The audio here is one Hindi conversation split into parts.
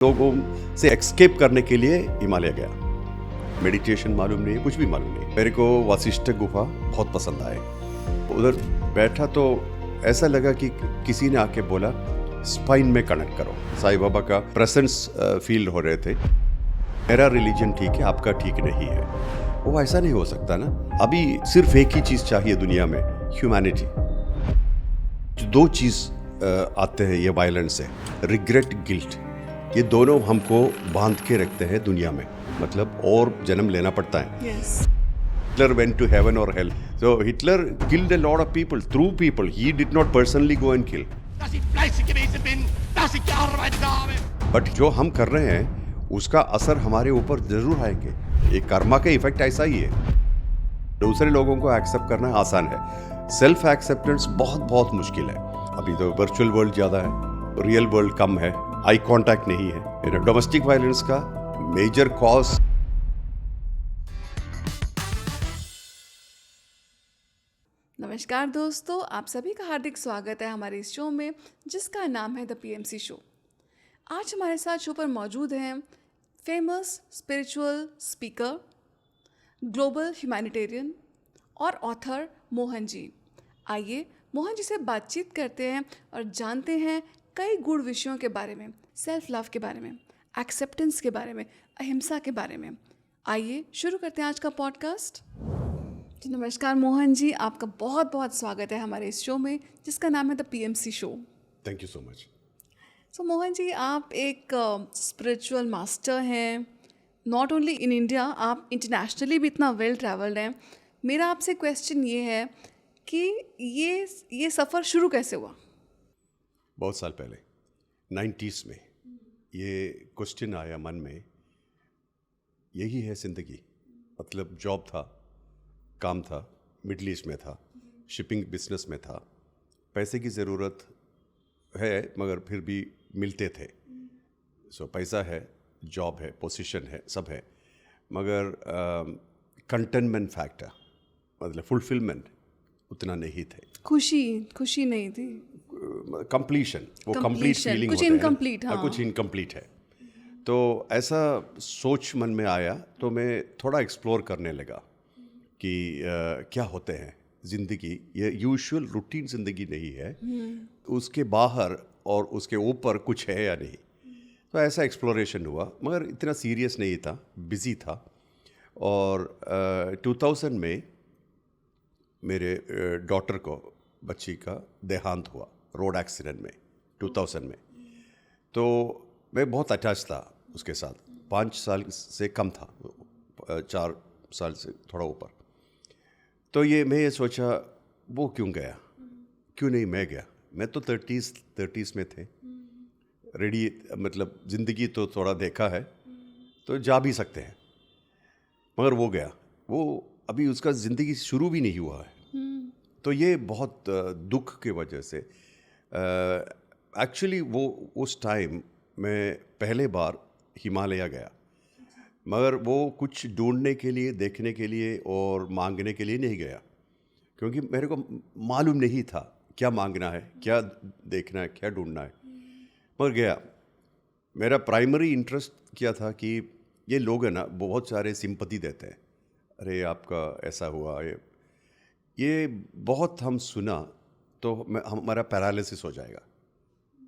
लोगों से एस्केप करने के लिए हिमालय गया। मेडिटेशन मालूम नहीं है, कुछ भी मालूम नहीं। मेरे को वशिष्ठ गुफा बहुत पसंद आए। उधर बैठा तो ऐसा लगा कि किसी ने आके बोला स्पाइन में कनेक्ट करो। साईं बाबा का प्रेजेंस फील हो रहे थे। मेरा रिलीजन ठीक है, आपका ठीक नहीं है। वो ऐसा नहीं हो सकता ना। अभी सिर्फ एक ही चीज़ चाहिए दुनिया में, ह्यूमैनिटी। दो चीज़ आते हैं ये वायलेंस से, रिग्रेट, गिल्ट। ये दोनों हमको बांध के रखते हैं दुनिया में, मतलब और जन्म लेना पड़ता है। Yes. Hitler went to heaven or hell. So Hitler killed a lot of people, through people. He did not personally go and kill. Dass ich fleißig gewesen bin, dass ich gearbeitet habe. But जो हम कर रहे हैं उसका असर हमारे ऊपर जरूर आएंगे। ये कर्मा का इफेक्ट ऐसा ही है। दूसरे लोगों को एक्सेप्ट करना आसान है, सेल्फ एक्सेप्टेंस बहुत बहुत मुश्किल है। अभी तो वर्चुअल वर्ल्ड ज़्यादा है, रियल वर्ल्ड कम है, आई कांटेक्ट नहीं है। डोमेस्टिक वायलेंस का मेजर कॉज नमस्कार दोस्तों, आप सभी का हार्दिक स्वागत है हमारे इस शो में जिसका नाम है द पीएमसी शो। आज हमारे साथ शो पर मौजूद हैं famous spiritual speaker, global humanitarian और ऑथर मोहन जी। आइए मोहन जी से बातचीत करते हैं और जानते हैं कई गूढ़ विषयों के बारे में, सेल्फ लव के बारे में, एक्सेप्टेंस के बारे में, अहिंसा के बारे में। आइए शुरू करते हैं आज का पॉडकास्ट। जी नमस्कार मोहन जी, आपका बहुत बहुत स्वागत है हमारे इस शो में जिसका नाम है the PMC show. Thank you so much. So Mohan ji, आप एक स्पिरिचुअल मास्टर हैं। नॉट ओनली इन इंडिया, आप इंटरनेशनली भी इतना वेल ट्रैवल्ड हैं। मेरा आपसे क्वेश्चन ये है कि ये सफ़र शुरू कैसे हुआ? बहुत साल पहले 90s में ये क्वेश्चन आया मन में। यही है ज़िंदगी, मतलब जॉब था, काम था, मिडल ईस्ट में था, शिपिंग बिजनेस में था, पैसे की ज़रूरत है मगर फिर भी मिलते थे। सो पैसा है, जॉब है, पोजीशन है, सब है, मगर कंटेनमेंट फैक्टर, मतलब फुलफिलमेंट उतना नहीं थे। खुशी नहीं थी, कंप्लीशन, वो कंप्लीट फीलिंग कुछ होता है ना। इनकम्प्लीट। हाँ, कुछ इनकम्प्लीट है। तो ऐसा सोच मन में आया तो मैं थोड़ा एक्सप्लोर करने लगा कि क्या होते हैं ज़िंदगी। ये यूजुअल रूटीन ज़िंदगी नहीं है, उसके बाहर और उसके ऊपर कुछ है या नहीं। तो ऐसा एक्सप्लोरेशन हुआ, मगर इतना सीरियस नहीं था, बिज़ी था। और 2000 में मेरे डॉटर को, बच्ची का देहांत हुआ रोड एक्सीडेंट में 2000 में। तो मैं बहुत अटैच था उसके साथ, 5 साल से कम था, 4 साल से थोड़ा ऊपर। तो मैं ये सोचा वो क्यों गया, क्यों नहीं मैं गया। मैं तो 30s में थे, रेडी, मतलब ज़िंदगी तो थोड़ा देखा है तो जा भी सकते हैं, मगर वो गया। वो अभी उसका ज़िंदगी शुरू भी नहीं हुआ है। तो ये बहुत दुख की वजह से एक्चुअली वो उस टाइम मैं पहले बार हिमालय गया, मगर वो कुछ ढूंढने के लिए, देखने के लिए और मांगने के लिए नहीं गया, क्योंकि मेरे को मालूम नहीं था क्या मांगना है, क्या देखना है, क्या ढूंढना है। मगर गया, मेरा प्राइमरी इंटरेस्ट क्या था कि ये लोग हैं ना बहुत सारे सिंपैथी देते हैं, अरे आपका ऐसा हुआ, ये बहुत हम सुना तो हमारा पैरालिसिस हो जाएगा,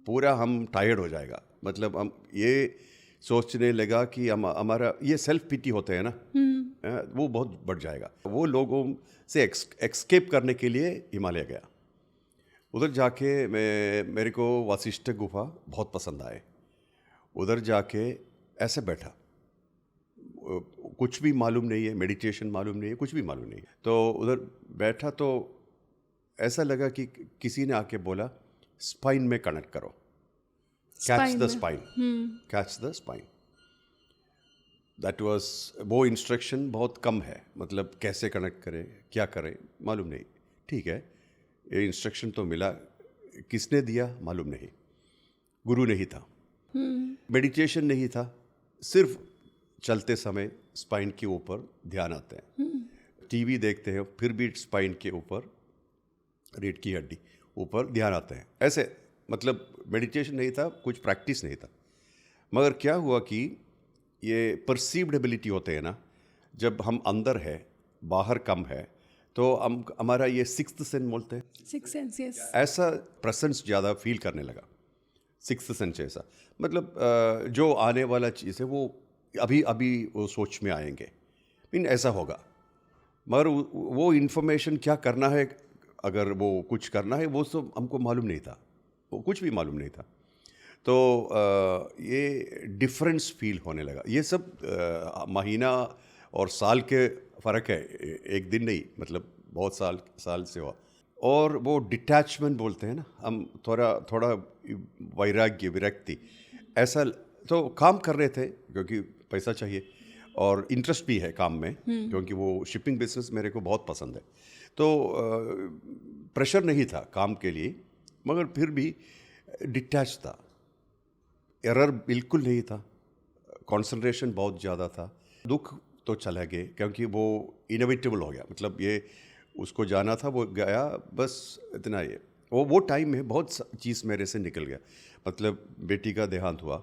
पूरा हम टायर्ड हो जाएगा। मतलब हम ये सोचने लगा कि हमारा ये सेल्फ पिटी होते हैं ना, वो बहुत बढ़ जाएगा। वो लोगों से एक्सकेप करने के लिए हिमालय गया। उधर जाके मेरे को वशिष्ठ गुफा बहुत पसंद आए। उधर जाके ऐसे बैठा, कुछ भी मालूम नहीं है, मेडिटेशन मालूम नहीं है, कुछ भी मालूम नहीं है। तो उधर बैठा तो ऐसा लगा कि किसी ने आके बोला स्पाइन में कनेक्ट करो, catch the spine, catch the spine. That was, वो इंस्ट्रक्शन बहुत कम है, मतलब कैसे कनेक्ट करें, क्या करें मालूम नहीं। ठीक है, ये इंस्ट्रक्शन तो मिला, किसने दिया मालूम नहीं, गुरु नहीं था, मेडिटेशन नहीं था, सिर्फ चलते समय स्पाइन के ऊपर ध्यान आते हैं। टीवी देखते हैं फिर भी स्पाइन के ऊपर, रीढ़ की हड्डी ऊपर ध्यान आते हैं, ऐसे, मतलब मेडिटेशन नहीं था, कुछ प्रैक्टिस नहीं था। मगर क्या हुआ कि ये परसीव्ड एबिलिटी होते हैं ना, जब हम अंदर है बाहर कम है, तो हम हमारा ये सिक्स्थ सेंस बोलते हैं, 6 सेंस, यस। ऐसा प्रेजेंस ज़्यादा फील करने लगा। सिक्स्थ सेंस ऐसा मतलब जो आने वाला चीज़ है वो अभी अभी वो सोच में आएंगे, मीन ऐसा होगा। मगर वो इन्फॉर्मेशन क्या करना है, अगर वो कुछ करना है वो सब हमको मालूम नहीं था, वो कुछ भी मालूम नहीं था। तो ये डिफरेंस फील होने लगा। ये सब महीना और साल के फ़र्क है, एक दिन नहीं, मतलब बहुत साल से हुआ। और वो डिटैचमेंट बोलते हैं ना हम, थोड़ा वैराग्य विरक्ति ऐसा। तो काम कर रहे थे क्योंकि पैसा चाहिए और इंटरेस्ट भी है काम में, क्योंकि वो शिपिंग बिजनेस मेरे को बहुत पसंद है। तो प्रेशर नहीं था काम के लिए, मगर फिर भी डिटैच था। एरर बिल्कुल नहीं था, कंसंट्रेशन बहुत ज़्यादा था। दुख तो चला गया क्योंकि वो इनएविटेबल हो गया, मतलब ये उसको जाना था, वो गया, बस इतना ही है। वो टाइम में बहुत चीज़ मेरे से निकल गया। मतलब बेटी का देहांत हुआ,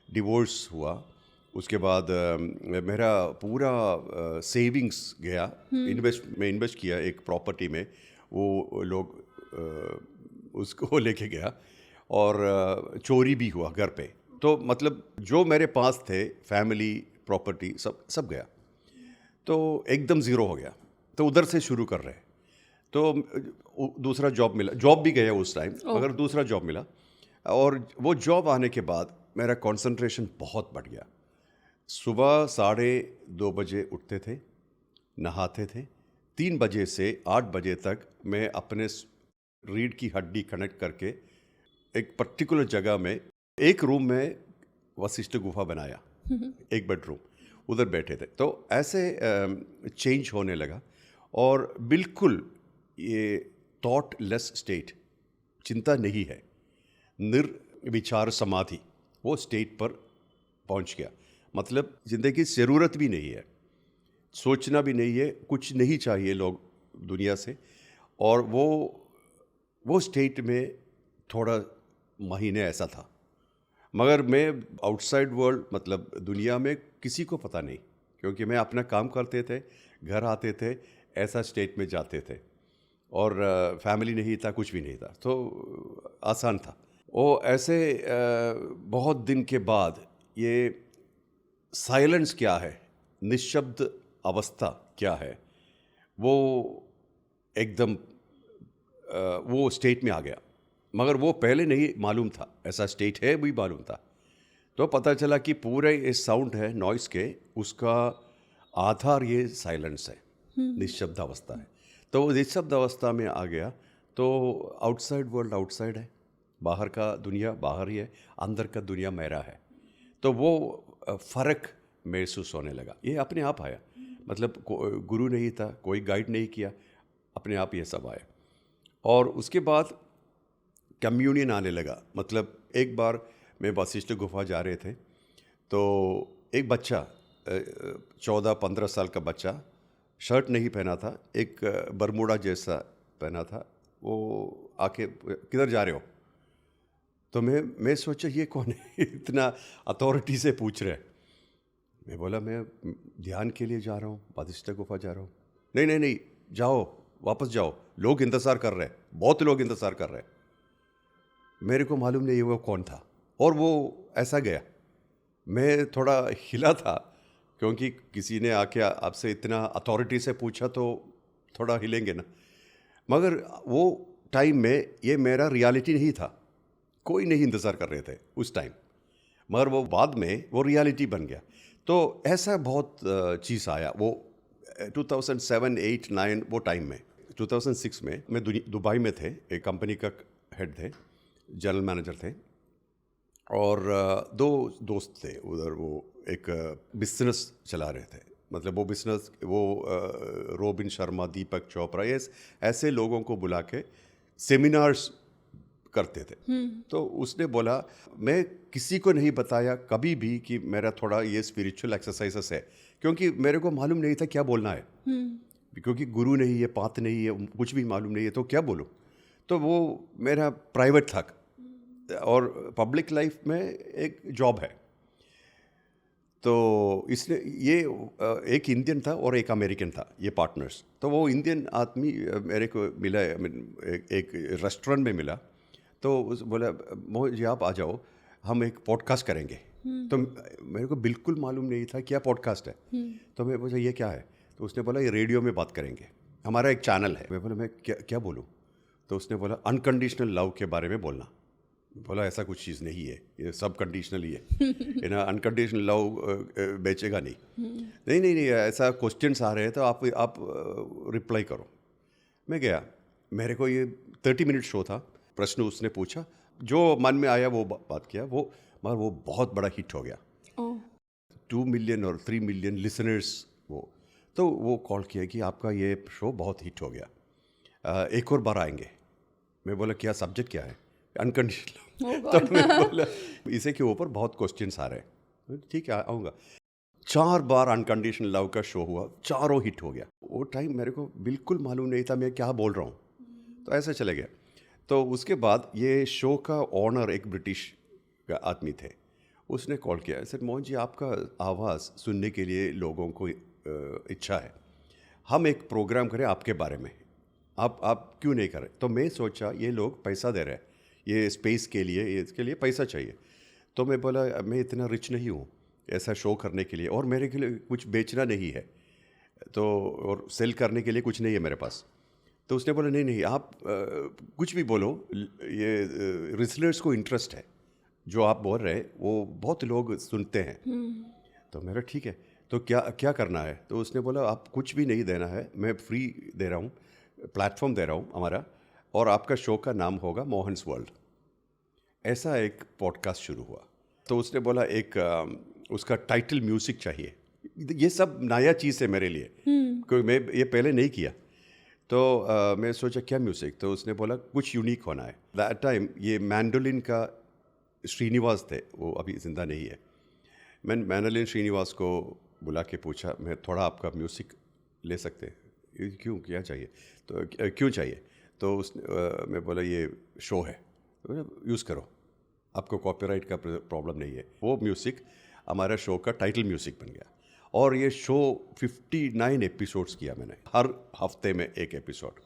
डिवोर्स हुआ, उसके बाद मेरा पूरा सेविंग्स गया। मैं इन्वेस्ट किया एक प्रॉपर्टी में, वो लोग उसको लेके गया, और चोरी भी हुआ घर पे। तो मतलब जो मेरे पास थे, फैमिली, प्रॉपर्टी, सब गया। तो एकदम ज़ीरो हो गया। तो उधर से शुरू कर रहे। तो दूसरा जॉब मिला, जॉब भी गया उस टाइम, मगर दूसरा जॉब मिला। और वो जॉब आने के बाद मेरा कंसंट्रेशन बहुत बढ़ गया। सुबह 2:30 बजे उठते थे, नहाते थे, 3 बजे से 8 बजे तक मैं अपने रीढ़ की हड्डी कनेक्ट करके एक पर्टिकुलर जगह में, एक रूम में वशिष्ठ गुफा बनाया, एक बेडरूम, उधर बैठे थे। तो ऐसे चेंज होने लगा, और बिल्कुल ये थॉट लेस स्टेट, चिंता नहीं है, निर्विचार समाधि, वो स्टेट पर पहुंच गया। मतलब ज़िंदगी की ज़रूरत भी नहीं है, सोचना भी नहीं है, कुछ नहीं चाहिए लोग दुनिया से। और वो स्टेट में थोड़ा महीने ऐसा था। मगर मैं आउटसाइड वर्ल्ड, मतलब दुनिया में किसी को पता नहीं, क्योंकि मैं अपना काम करते थे, घर आते थे, ऐसा स्टेट में जाते थे, और फैमिली नहीं था, कुछ भी नहीं था, तो आसान था। वो ऐसे बहुत दिन के बाद ये साइलेंस क्या है, निशब्द अवस्था क्या है, वो एकदम वो स्टेट में आ गया। मगर वो पहले नहीं मालूम था, ऐसा स्टेट है भी मालूम था। तो पता चला कि पूरे ये साउंड है नॉइस के, उसका आधार ये साइलेंस है, निशब्द अवस्था है। तो वो निशब्द अवस्था में आ गया, तो आउटसाइड वर्ल्ड आउटसाइड है, बाहर का दुनिया बाहर ही है, अंदर का दुनिया मेरा है। तो वो फ़र्क महसूस होने लगा। ये अपने आप आया, मतलब गुरु नहीं था, कोई गाइड नहीं किया, अपने आप ये सब आया। और उसके बाद कम्युनियन आने लगा। मतलब एक बार मैं वशिष्ठ गुफा जा रहे थे, तो एक बच्चा, 14-15 साल का बच्चा, शर्ट नहीं पहना था, एक बरमूडा जैसा पहना था, वो आके किधर जा रहे हो? तो मैं सोचा ये कौन है, इतना अथॉरिटी से पूछ रहे। मैं बोला मैं ध्यान के लिए जा रहा हूँ, वशिष्ठ गुफा जा रहा हूँ। नहीं, जाओ, वापस जाओ, लोग इंतज़ार कर रहे हैं, बहुत लोग इंतज़ार कर रहे हैं। मेरे को मालूम नहीं वो कौन था, और वो ऐसा गया। मैं थोड़ा हिला था, क्योंकि किसी ने आके आपसे इतना अथॉरिटी से पूछा तो थोड़ा हिलेंगे ना। मगर वो टाइम में ये मेरा रियलिटी नहीं था, कोई नहीं इंतज़ार कर रहे थे उस टाइम, मगर वो बाद में वो रियलिटी बन गया। तो ऐसा बहुत चीज़ आया वो 2007, 8, 9 वो टाइम में। 2006 में मैं दुबई में थे, एक कंपनी का हेड थे, जनरल मैनेजर थे, और 2 दोस्त थे उधर। वो एक बिजनेस चला रहे थे, मतलब वो बिजनेस वो रोबिन शर्मा, दीपक चोपड़ा, ऐसे लोगों को बुला के सेमिनार्स करते थे। तो उसने बोला, मैं किसी को नहीं बताया कभी भी कि मेरा थोड़ा ये स्पिरिचुअल एक्सरसाइजेस है, क्योंकि मेरे को मालूम नहीं था क्या बोलना है, क्योंकि गुरु नहीं है, पात नहीं है, कुछ भी मालूम नहीं है, तो क्या बोलूँ। तो वो मेरा प्राइवेट था, और पब्लिक लाइफ में एक जॉब है। तो इसने ये एक इंडियन था और एक अमेरिकन था, ये पार्टनर्स। तो वो इंडियन आदमी मेरे को मिला, एक रेस्टोरेंट में मिला। तो उस बोला, मोहन जी आप आ जाओ, हम एक पॉडकास्ट करेंगे। तो मेरे को बिल्कुल मालूम नहीं था क्या पॉडकास्ट है। तो मैं बोला ये क्या है? तो उसने बोला ये रेडियो में बात करेंगे, हमारा एक चैनल है। मैं बोला मैं क्या क्या बोलूँ? तो उसने बोला अनकंडीशनल लव के बारे में बोलना। बोला ऐसा कुछ चीज़ नहीं है, ये सब कंडीशनल ही है। ये ना अनकंडीशनल लव बेचेगा नहीं। नहीं नहीं नहीं, ऐसा क्वेश्चंस आ रहे हैं तो आप रिप्लाई करो। मैं गया, मेरे को ये 30 मिनट शो था। प्रश्न उसने पूछा, जो मन में आया वो बात किया, वो मगर वो बहुत बड़ा हिट हो गया। 2 मिलियन और 3 मिलियन लिसनर्स वो। तो वो कॉल किया कि आपका ये शो बहुत हिट हो गया, एक और बार आएंगे। मैं बोला क्या सब्जेक्ट क्या है? अनकंडीशनल। तो मैं बोला इसे के ऊपर बहुत क्वेश्चंस आ रहे हैं। ठीक है आऊँगा। 4 बार अनकंडीशनल लव का शो हुआ, चारों हिट हो गया। वो टाइम मेरे को बिल्कुल मालूम नहीं था मैं क्या बोल रहा हूँ, तो ऐसा चले गया। तो उसके बाद ये शो का ऑनर एक ब्रिटिश आदमी थे, उसने कॉल किया, सर मोहन जी आपका आवाज़ सुनने के लिए लोगों को इच्छा है, हम एक प्रोग्राम करें आपके बारे में, आप क्यों नहीं करें? तो मैं सोचा ये लोग पैसा दे रहे हैं, ये स्पेस के लिए, इसके लिए पैसा चाहिए। तो मैं बोला मैं इतना रिच नहीं हूँ ऐसा शो करने के लिए, और मेरे के लिए कुछ बेचना नहीं है, तो और सेल करने के लिए कुछ नहीं है मेरे पास। तो उसने बोला नहीं नहीं आप कुछ भी बोलो, ये रिसलर्स को इंटरेस्ट है जो आप बोल रहे हैं, वो बहुत लोग सुनते हैं। तो मेरा ठीक है, तो क्या क्या करना है? तो उसने बोला आप कुछ भी नहीं देना है, मैं फ्री दे रहा हूँ, प्लेटफॉर्म दे रहा हूँ हमारा, और आपका शो का नाम होगा मोहन्स वर्ल्ड। ऐसा एक पॉडकास्ट शुरू हुआ। तो उसने बोला एक उसका टाइटल म्यूज़िक चाहिए। ये सब नया चीज़ है मेरे लिए, क्योंकि मैं ये पहले नहीं किया। तो मैं सोचा क्या म्यूज़िक? तो उसने बोला कुछ यूनिक होना है। दैट टाइम ये मैंडोलिन का श्रीनिवास थे, वो अभी ज़िंदा नहीं है। मैं मैंडोलिन श्रीनिवास को बुला के पूछा, मैं थोड़ा आपका म्यूज़िक ले सकते हैं? क्यों, क्या चाहिए? तो क्यों चाहिए? तो उसने मैं बोला ये शो है, तो यूज़ करो, आपको कॉपीराइट का प्रॉब्लम नहीं है। वो म्यूज़िक हमारा शो का टाइटल म्यूज़िक बन गया। और ये शो 59 एपिसोड्स किया मैंने, हर हफ्ते में एक एपिसोड,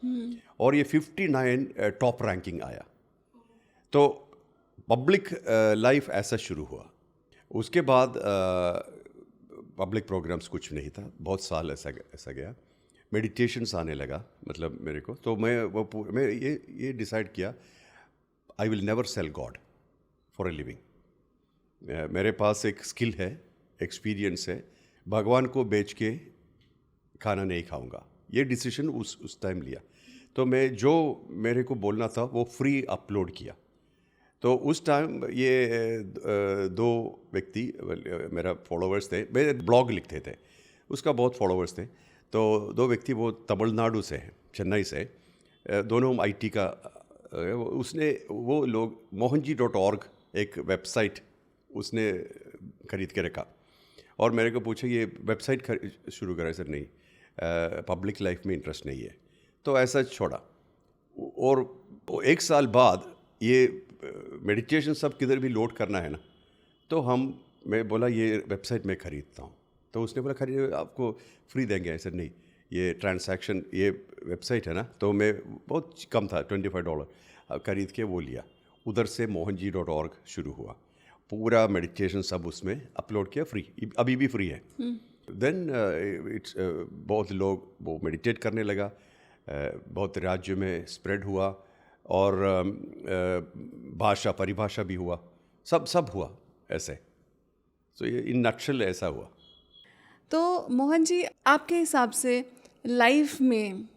और ये 59 टॉप रैंकिंग आया। तो पब्लिक लाइफ ऐसा शुरू हुआ। उसके बाद पब्लिक प्रोग्राम्स कुछ नहीं था, बहुत साल ऐसा गया। मेडिटेशंस आने लगा, मतलब मेरे को, तो मैं ये डिसाइड किया I will never cell God for a living. मेरे पास एक स्किल है, एक्सपीरियंस है, भगवान को बेच के खाना नहीं खाऊंगा। ये डिसीजन उस टाइम लिया। तो मैं जो मेरे को बोलना था वो फ्री अपलोड किया। तो उस टाइम ये 2 व्यक्ति मेरा फॉलोअर्स थे, मेरे ब्लॉग लिखते थे, उसका बहुत फॉलोअर्स थे। तो 2 व्यक्ति वो तमिलनाडु से हैं, चेन्नई से, दोनों IT का। उसने वो लोग mohanji.org एक वेबसाइट उसने ख़रीद के रखा, और मेरे को पूछा ये वेबसाइट शुरू करा? सर नहीं, पब्लिक लाइफ में इंटरेस्ट नहीं है। तो ऐसा छोड़ा। और 1 साल बाद ये मेडिटेशन सब किधर भी लोड करना है ना, तो मैं बोला ये वेबसाइट मैं ख़रीदता हूँ। तो उसने बोला खरीद, आपको फ्री देंगे? ऐसा नहीं, ये ट्रांसैक्शन, ये वेबसाइट है ना, तो मैं बहुत कम था, $25 खरीद के वो लिया। उधर से mohanji.org शुरू हुआ, पूरा मेडिटेशन सब उसमें अपलोड किया, फ्री, अभी भी फ्री है। देन इट्स बहुत लोग वो मेडिटेट करने लगा, बहुत राज्य में स्प्रेड हुआ, और भाषा परिभाषा भी हुआ, सब हुआ ऐसे। तो ये इन नटशेल ऐसा हुआ। तो मोहन जी, आपके हिसाब से लाइफ में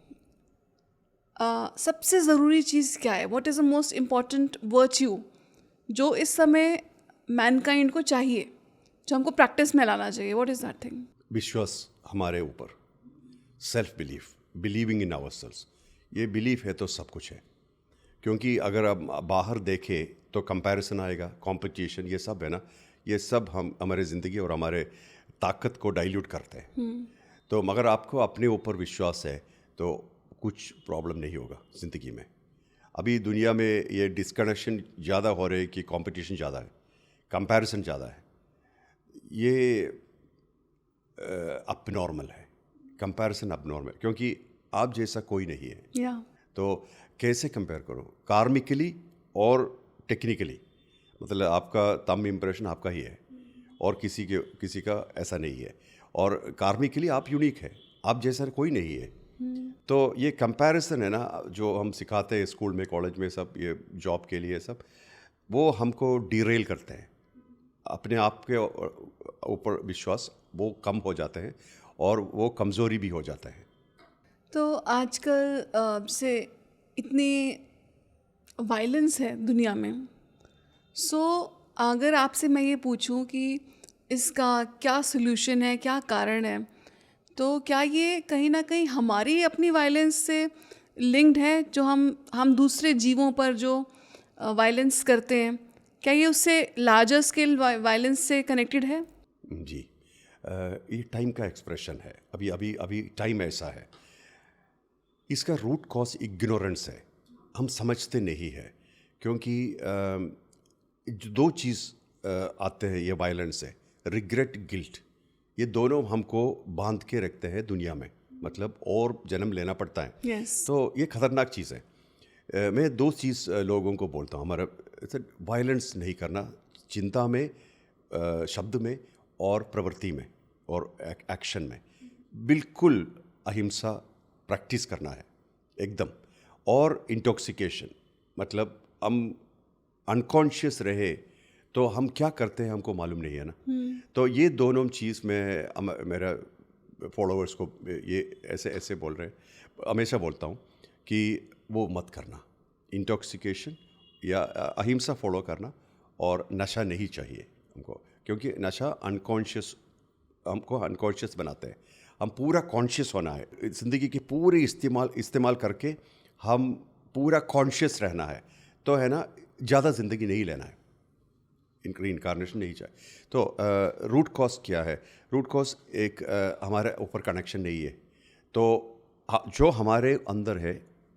सबसे ज़रूरी चीज़ क्या है? What is the most important virtue जो इस समय मैनकाइंड को चाहिए, जो हमको प्रैक्टिस में लाना चाहिए? What is that thing? विश्वास हमारे ऊपर, self belief, believing in ourselves. ये बिलीफ है तो सब कुछ है। क्योंकि अगर आप बाहर देखें तो कंपैरिजन आएगा, कंपटीशन, ये सब है ना, ये सब हमारे ज़िंदगी और हमारे ताकत को डाइल्यूट करते हैं। तो मगर आपको अपने ऊपर विश्वास है तो कुछ प्रॉब्लम नहीं होगा ज़िंदगी में। अभी दुनिया में ये डिस्कनेक्शन ज़्यादा हो रहे कि कंपटीशन ज़्यादा है, कंपैरिजन ज़्यादा है। ये अपनॉर्मल है, कंपैरिजन अपनॉर्मल, क्योंकि आप जैसा कोई नहीं है। या तो कैसे कंपेयर करो कार्मिकली और टेक्निकली, मतलब आपका तम इम्प्रेशन आपका ही है और किसी का ऐसा नहीं है, और कार्मिकली आप यूनिक है, आप जैसा कोई नहीं है। तो ये कंपैरिजन है ना, जो हम सिखाते हैं स्कूल में, कॉलेज में, सब ये जॉब के लिए सब, वो हमको डिरेल करते हैं, अपने आप के ऊपर विश्वास वो कम हो जाते हैं और वो कमज़ोरी भी हो जाता है। तो आजकल से इतनी वायलेंस है दुनिया में, सो अगर आपसे मैं ये पूछूं कि इसका क्या सॉल्यूशन है, क्या कारण है, तो क्या ये कहीं ना कहीं हमारी अपनी वायलेंस से लिंक्ड है, जो हम दूसरे जीवों पर जो वायलेंस करते हैं, क्या ये उससे लार्जर स्केल वायलेंस से कनेक्टेड है? जी, ये टाइम का एक्सप्रेशन है। अभी अभी अभी टाइम ऐसा है, इसका रूट कॉज इग्नोरेंस है, हम समझते नहीं है। क्योंकि जो दो चीज़ आते हैं ये वायलेंस से, रिग्रेट, गिल्ट, ये दोनों हमको बांध के रखते हैं दुनिया में, मतलब और जन्म लेना पड़ता है। Yes. तो ये खतरनाक चीज़ है। मैं दो चीज़ लोगों को बोलता हूँ, हमारा वायलेंस नहीं करना, चिंता में, शब्द में और प्रवृत्ति में और एक्शन में, बिल्कुल अहिंसा प्रैक्टिस करना है एकदम। और इंटॉक्सिकेशन, मतलब हम अनकॉन्शियस रहे तो हम क्या करते हैं हमको मालूम नहीं है ना। तो ये दोनों चीज़ मैं मेरा फॉलोअर्स को ये ऐसे ऐसे बोल रहे हैं, हमेशा बोलता हूँ कि वो मत करना, इंटॉक्सिकेशन या अहिंसा फॉलो करना, और नशा नहीं चाहिए हमको, क्योंकि नशा हमको अनकॉन्शियस बनाते हैं। हम पूरा कॉन्शियस होना है, ज़िंदगी की पूरी इस्तेमाल करके हम पूरा कॉन्शियस रहना है, तो है ना, ज़्यादा ज़िंदगी नहीं लेना है, इनकारनेशन नहीं चाहिए। तो रूट कॉज क्या है? रूट कॉज एक हमारे ऊपर कनेक्शन नहीं है। तो जो हमारे अंदर है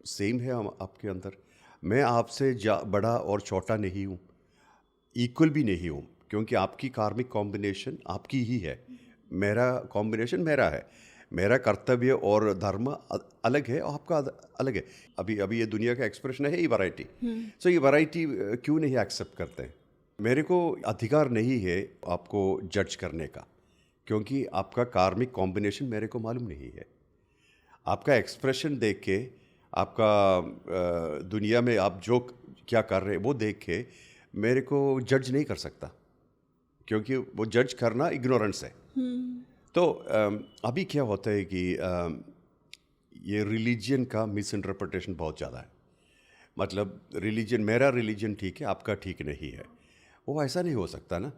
सेम है आपके अंदर। मैं आपसे बड़ा और छोटा नहीं हूँ, इक्वल भी नहीं हूँ, क्योंकि आपकी कार्मिक कॉम्बिनेशन आपकी ही है, मेरा कॉम्बिनेशन मेरा है, मेरा कर्तव्य और धर्म अलग है और आपका अलग है। अभी ये दुनिया का एक्सप्रेशन है, ये वैरायटी। सो ये वैरायटी क्यों नहीं एक्सेप्ट करते हैं? मेरे को अधिकार नहीं है आपको जज करने का, क्योंकि आपका कार्मिक कॉम्बिनेशन मेरे को मालूम नहीं है। आपका एक्सप्रेशन देख के, आपका दुनिया में आप जो क्या कर रहे हैं वो देख के मेरे को जज नहीं कर सकता, क्योंकि वो जज करना इग्नोरेंस है। तो अभी क्या होता है कि ये रिलीजन का मिस इंटरप्रिटेशन बहुत ज़्यादा है। मतलब रिलीजन, मेरा रिलीजन ठीक है, आपका ठीक नहीं है, वो ऐसा नहीं हो सकता ना।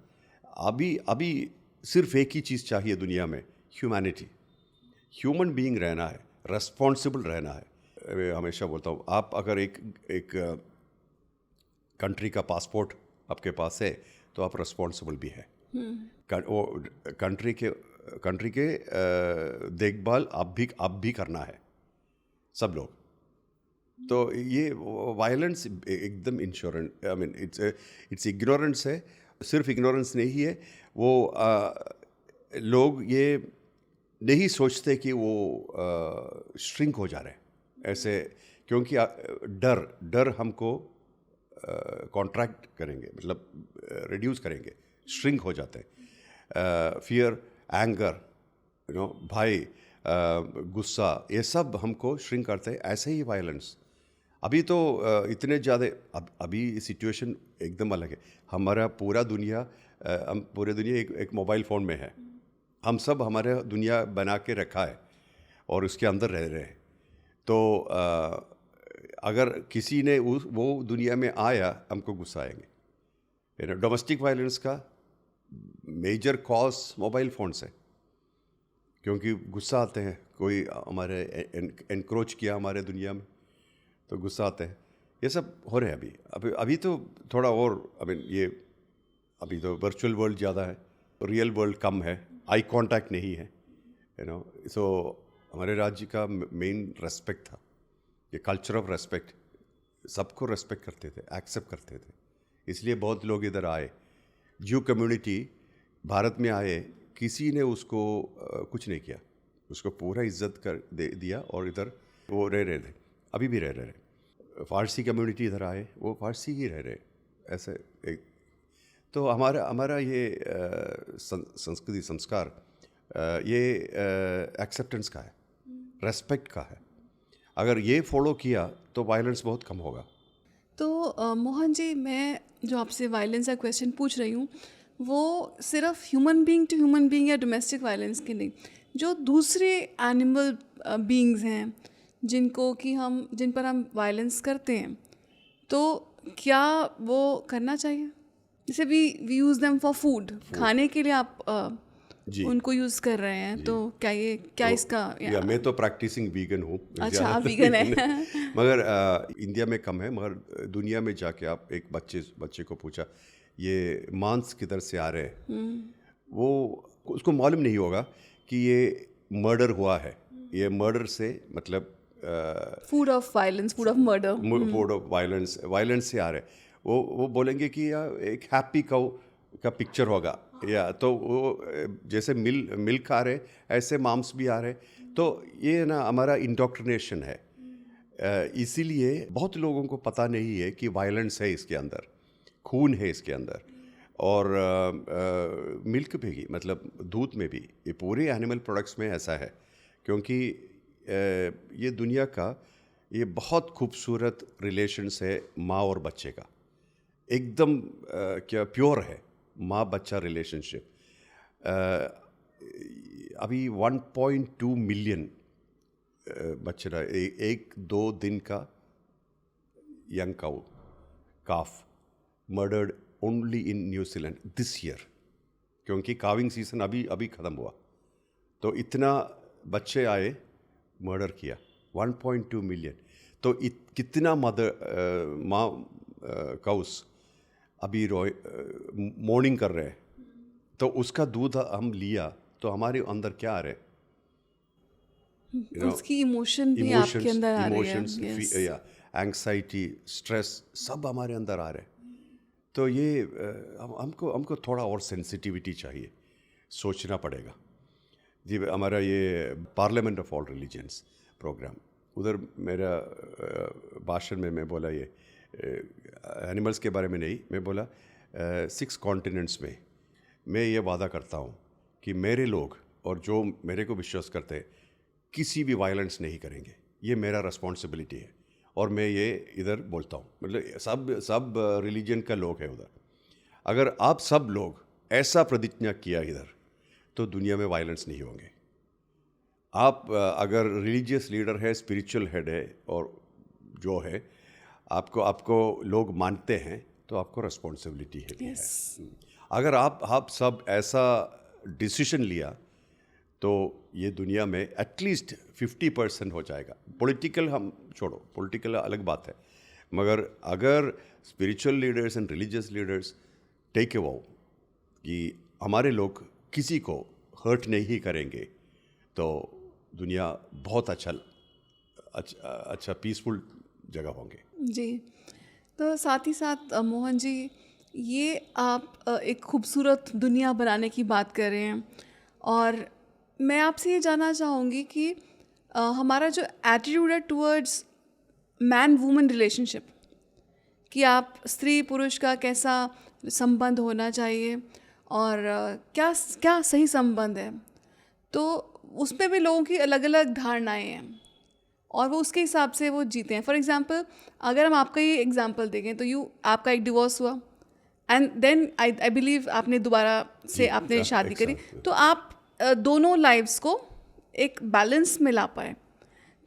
अभी सिर्फ एक ही चीज़ चाहिए दुनिया में, ह्यूमैनिटी, ह्यूमन बीइंग रहना है, रेस्पॉन्सिबल रहना है। मैं हमेशा बोलता हूँ, आप अगर एक कंट्री का पासपोर्ट आपके पास है तो आप रेस्पॉन्सिबल भी है। वो कंट्री के देखभाल आप भी करना है, सब लोग। तो ये वायलेंस एकदम insurance, I mean it's ignorance है। सिर्फ इग्नोरेंस नहीं है, वो लोग ये नहीं सोचते कि वो श्रिंक हो जा रहे हैं ऐसे, क्योंकि डर हमको कॉन्ट्रैक्ट करेंगे, मतलब रिड्यूस करेंगे, श्रिंक हो जाते हैं। फियर, एंगर, भय, गुस्सा, ये सब हमको श्रिंक करते हैं। ऐसे ही वायलेंस अभी तो इतने ज़्यादा, अभी सिचुएशन एकदम अलग है। हमारा पूरा दुनिया, हम पूरे दुनिया एक मोबाइल फ़ोन में है, हम सब हमारा दुनिया बना के रखा है और उसके अंदर रह रहे हैं। तो अगर किसी ने वो दुनिया में आया, हमको गुस्सा आएंगे। डोमेस्टिक वायलेंस का मेजर कॉज मोबाइल फ़ोन से, क्योंकि गुस्सा आते हैं, कोई हमारे एनक्रोच किया हमारे दुनिया में तो गुस्सा आते हैं। ये सब हो रहे हैं अभी तो थोड़ा और, ये अभी तो वर्चुअल वर्ल्ड ज़्यादा है, रियल वर्ल्ड कम है, आई कांटेक्ट नहीं है, सो हमारे राज्य का मेन रेस्पेक्ट था, ये कल्चर ऑफ रेस्पेक्ट, सबको रेस्पेक्ट करते थे, एक्सेप्ट करते थे। इसलिए बहुत लोग इधर आए, ज्यू कम्युनिटी भारत में आए किसी ने उसको कुछ नहीं किया, उसको पूरा इज्जत कर दिया और इधर वो रह रहे थे, अभी भी रह रहे। फ़ारसी कम्युनिटी इधर आए, वो फ़ारसी ही रह रहे ऐसे एक। तो हमारा ये संस्कृति संस्कार ये एक्सेप्टेंस का है, रेस्पेक्ट का है। अगर ये फॉलो किया तो वायलेंस बहुत कम होगा। तो मोहन जी, मैं जो आपसे वायलेंस का क्वेश्चन पूछ रही हूँ वो सिर्फ human being to human being या डोमेस्टिक वायलेंस की नहीं, जो दूसरे एनिमल बीइंग्स हैं जिन पर हम वायलेंस करते हैं, तो क्या वो करना चाहिए? जैसे we use them for food, खाने के लिए आप जी, उनको यूज़ कर रहे हैं, तो क्या तो इसका या मैं तो प्रैक्टिसिंग वीगन हूँ। अच्छा, आप वीगन हैं। मगर इंडिया में कम है, मगर दुनिया में जाके आप एक बच्चे को पूछा ये मांस किधर से आ रहे हैं, वो उसको मालूम नहीं होगा कि ये मर्डर हुआ है, ये मर्डर से मतलब food of violence, food of murder, food of violence से आ रहे हैं। वो बोलेंगे कि यार एक हैप्पी काउ का पिक्चर होगा, या तो वो जैसे मिल्क आ रहे ऐसे मांस भी आ रहे। तो ये ना हमारा इंडोक्ट्रिनेशन है। इसीलिए बहुत लोगों को पता नहीं है कि वायलेंस है इसके अंदर, खून है इसके अंदर। और मिल्क में भी, मतलब दूध में भी, ये पूरे एनिमल प्रोडक्ट्स में ऐसा है। क्योंकि ये दुनिया का ये बहुत खूबसूरत रिलेशंस है माँ और बच्चे का, एकदम क्या प्योर है माँ बच्चा रिलेशनशिप। अभी 1.2 मिलियन बच्चा एक 2 दिन का young calf murdered only in New Zealand this year, क्योंकि काविंग सीजन अभी ख़त्म हुआ, तो इतना बच्चे आए, मर्डर किया 1.2 मिलियन। तो कितना माँ काउस अभी मॉर्निंग कर रहे हैं, तो उसका दूध हम लिया तो हमारे अंदर क्या आ रहे, उसकी इमोशन भी आपके अंदर आ रही है, इमोशंस या एंग्जाइटी, स्ट्रेस सब हमारे अंदर आ रहे हैं। तो ये हमको थोड़ा और सेंसिटिविटी चाहिए, सोचना पड़ेगा जी। हमारा ये parliament of all religions programme, उधर मेरा भाषण में मैं बोला ये एनिमल्स के बारे में नहीं, मैं बोला 6 कॉन्टिनेंट्स में मैं ये वादा करता हूँ कि मेरे लोग और जो मेरे को विश्वास करते हैं किसी भी वायलेंस नहीं करेंगे। ये मेरा रिस्पॉन्सिबिलिटी है और मैं ये इधर बोलता हूँ, मतलब सब रिलीजन का लोग हैं उधर। अगर आप सब लोग ऐसा प्रतिज्ञा किया इधर, तो दुनिया में वायलेंस नहीं होंगे। आप अगर रिलीजियस लीडर है, स्पिरिचुअल हेड है, और जो है आपको लोग मानते हैं, तो आपको रिस्पॉन्सिबिलिटी है। अगर आप सब ऐसा डिसीजन लिया, तो ये दुनिया में एटलीस्ट 50% हो जाएगा। पॉलिटिकल हम छोड़ो, पॉलिटिकल अलग बात है, मगर अगर spiritual leaders and religious leaders take a vow कि हमारे लोग किसी को हर्ट नहीं करेंगे, तो दुनिया बहुत अच्छा पीसफुल जगह होंगे जी। तो साथ ही साथ मोहन जी, ये आप एक खूबसूरत दुनिया बनाने की बात कर रहे हैं, और मैं आपसे ये जानना चाहूँगी कि हमारा जो एटीट्यूड है टुवर्ड्स मैन वुमन रिलेशनशिप, कि आप स्त्री पुरुष का कैसा संबंध होना चाहिए और क्या सही संबंध है, तो उसमें भी लोगों की अलग अलग धारणाएं हैं और वो उसके हिसाब से वो जीते हैं। फॉर एग्जांपल, अगर हम आपका ये एग्जांपल देखें, तो आपका एक डिवोर्स हुआ एंड देन आई बिलीव आपने दोबारा से आपने शादी करी, तो आप दोनों लाइव्स को एक बैलेंस में ला पाए,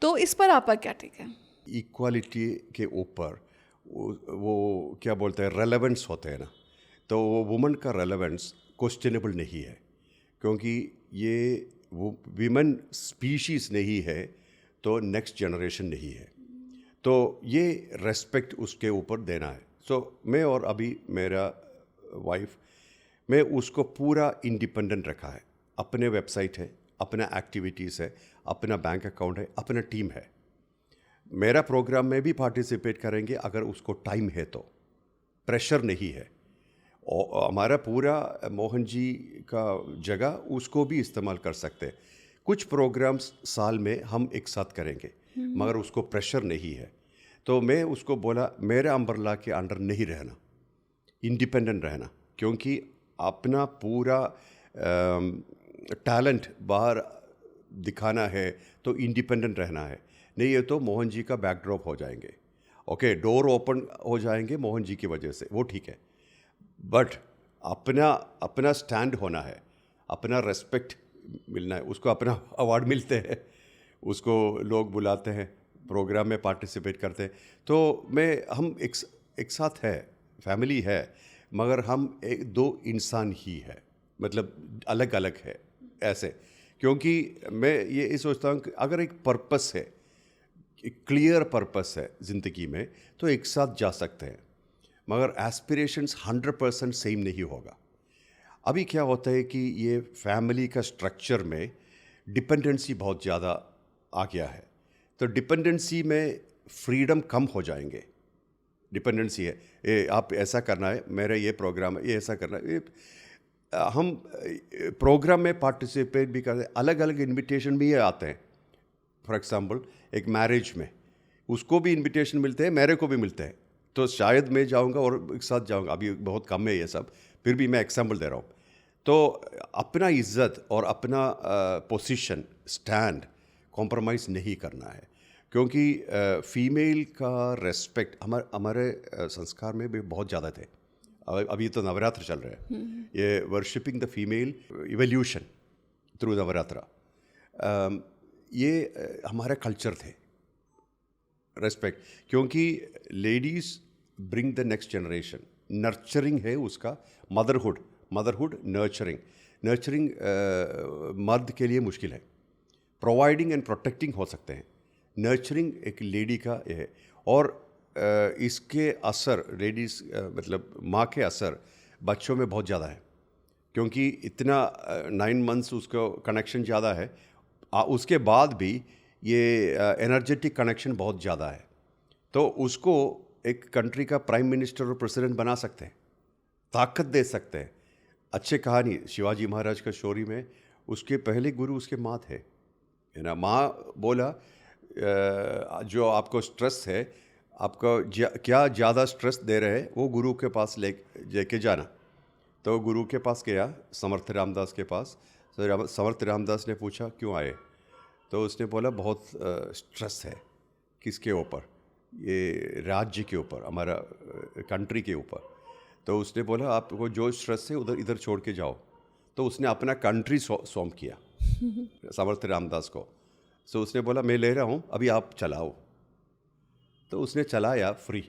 तो इस पर आपका क्या टेक है? इक्वालिटी के ऊपर वो क्या बोलते हैं, रेलेवेंस होते हैं ना, तो वो वुमन का रेलेवेंस क्वेश्चनेबल नहीं है, क्योंकि ये वो वीमेन स्पीशीज़ नहीं है, तो नेक्स्ट जनरेशन नहीं है, तो ये रेस्पेक्ट उसके ऊपर देना है। सो मैं और अभी मेरा वाइफ, मैं उसको पूरा इंडिपेंडेंट रखा है। अपने वेबसाइट है, अपना एक्टिविटीज़ है, अपना बैंक अकाउंट है, अपना टीम है। मेरा प्रोग्राम में भी पार्टिसिपेट करेंगे अगर उसको टाइम है तो, प्रेशर नहीं है। और हमारा पूरा मोहन जी का जगह उसको भी इस्तेमाल कर सकते हैं। कुछ प्रोग्राम्स साल में हम एक साथ करेंगे, मगर उसको प्रेशर नहीं है। तो मैं उसको बोला मेरे अम्ब्रेला के अंडर नहीं रहना, इंडिपेंडेंट रहना, क्योंकि अपना पूरा टैलेंट बाहर दिखाना है तो इंडिपेंडेंट रहना है। नहीं ये तो मोहन जी का बैकड्रॉप हो जाएंगे। ओके, डोर ओपन हो जाएंगे मोहन जी की वजह से, वो ठीक है, बट अपना अपना स्टैंड होना है, अपना रेस्पेक्ट मिलना है। उसको अपना अवार्ड मिलते हैं, उसको लोग बुलाते हैं, प्रोग्राम में पार्टिसिपेट करते हैं। तो हम एक साथ है, फैमिली है, मगर हम एक दो इंसान ही है, मतलब अलग अलग है ऐसे। क्योंकि मैं ये सोचता हूँ कि अगर एक पर्पस है, एक क्लियर पर्पस है ज़िंदगी में, तो एक साथ जा सकते हैं, मगर एस्पिरेशंस 100% सेम नहीं होगा। अभी क्या होता है कि ये फैमिली का स्ट्रक्चर में डिपेंडेंसी बहुत ज़्यादा आ गया है, तो डिपेंडेंसी में फ्रीडम कम हो जाएंगे। डिपेंडेंसी है, ये आप ऐसा करना है, मेरा ये प्रोग्राम है, ये ऐसा करना है। हम प्रोग्राम में पार्टिसिपेट भी करते हैं, अलग अलग इनविटेशन भी आते हैं। फॉर एग्जांपल एक मैरिज में उसको भी इनविटेशन मिलते हैं, मेरे को भी मिलते हैं, तो शायद मैं जाऊंगा और एक साथ जाऊंगा। अभी बहुत कम है ये सब, फिर भी मैं एग्जांपल दे रहा हूँ। तो अपना इज्जत और अपना पोजीशन स्टैंड कॉम्प्रोमाइज़ नहीं करना है, क्योंकि फीमेल का रेस्पेक्ट हमारे संस्कार में भी बहुत ज़्यादा थे। अभी तो नवरात्र चल रहे हैं, ये worshipping the female evolution through Navratra, ये हमारे कल्चर थे, रेस्पेक्ट। क्योंकि ladies bring the next generation, nurturing है उसका, मदरहुड नर्चरिंग मर्द के लिए मुश्किल है। प्रोवाइडिंग एंड प्रोटेक्टिंग हो सकते हैं, नर्चरिंग एक लेडी का ये है। और इसके असर लेडीज़ मतलब माँ के असर बच्चों में बहुत ज़्यादा है, क्योंकि इतना 9 मंथ्स उसको कनेक्शन ज़्यादा है। उसके बाद भी ये एनर्जेटिक कनेक्शन बहुत ज़्यादा है, तो उसको एक कंट्री का प्राइम मिनिस्टर और प्रेसिडेंट बना सकते हैं, ताकत दे सकते हैं। अच्छे कहानी शिवाजी महाराज का स्टोरी में उसके पहले गुरु उसके माँ थे, है ना। माँ बोला जो आपको स्ट्रेस है, आपको क्या ज़्यादा स्ट्रेस दे रहे हैं, वो गुरु के पास लेके जाना। तो गुरु के पास गया, समर्थ रामदास के पास। समर्थ रामदास ने पूछा क्यों आए, तो उसने बोला बहुत स्ट्रेस है। किसके ऊपर? ये राज्य के ऊपर, हमारा कंट्री के ऊपर। तो उसने बोला आपको जो स्ट्रेस है उधर इधर छोड़ के जाओ। तो उसने अपना कंट्री सौंप किया समर्थ रामदास को। सो उसने बोला मैं ले रहा हूँ, अभी आप चलाओ। तो उसने चलाया, फ्री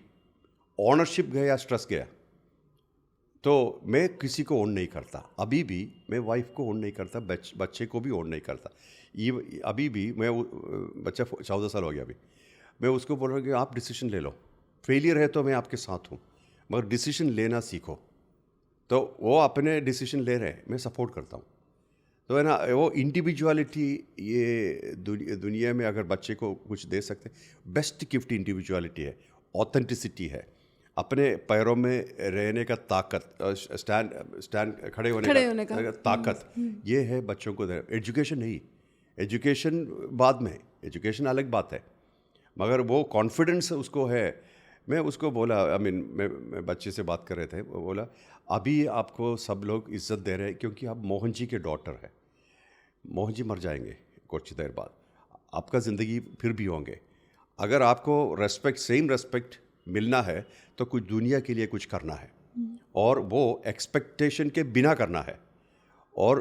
ऑनरशिप गया, स्ट्रेस गया। तो मैं किसी को ओन नहीं करता, अभी भी मैं वाइफ को ओन नहीं करता, बच्चे को भी ओन नहीं करता। ये अभी भी मैं, बच्चा 14 साल हो गया, अभी मैं उसको बोल रहा हूँ कि आप डिसीजन ले लो, फेलियर है तो मैं आपके साथ हूँ, मगर डिसीजन लेना सीखो। तो वो अपने डिसीजन ले रहे हैं, मैं सपोर्ट करता हूँ। तो है ना, वो इंडिविजुअलिटी, ये दुनिया में अगर बच्चे को कुछ दे सकते, बेस्ट गिफ्ट इंडिविजुअलिटी है, ऑथेंटिसिटी है, अपने पैरों में रहने का ताकत, स्टैंड खड़े होने का ताकत, ये है बच्चों को। एजुकेशन नहीं, एजुकेशन बाद में, एजुकेशन अलग बात है, मगर वो कॉन्फिडेंस उसको है। मैं उसको बोला, मैं बच्चे से बात कर रहे थे, वो बोला अभी आपको सब लोग इज्जत दे रहे हैं क्योंकि आप मोहन जी के डॉटर हैं। मोहन जी मर जाएंगे कुछ देर बाद, आपका ज़िंदगी फिर भी होंगे। अगर आपको रेस्पेक्ट, सेम रेस्पेक्ट मिलना है तो कुछ दुनिया के लिए कुछ करना है, और वो एक्सपेक्टेशन के बिना करना है। और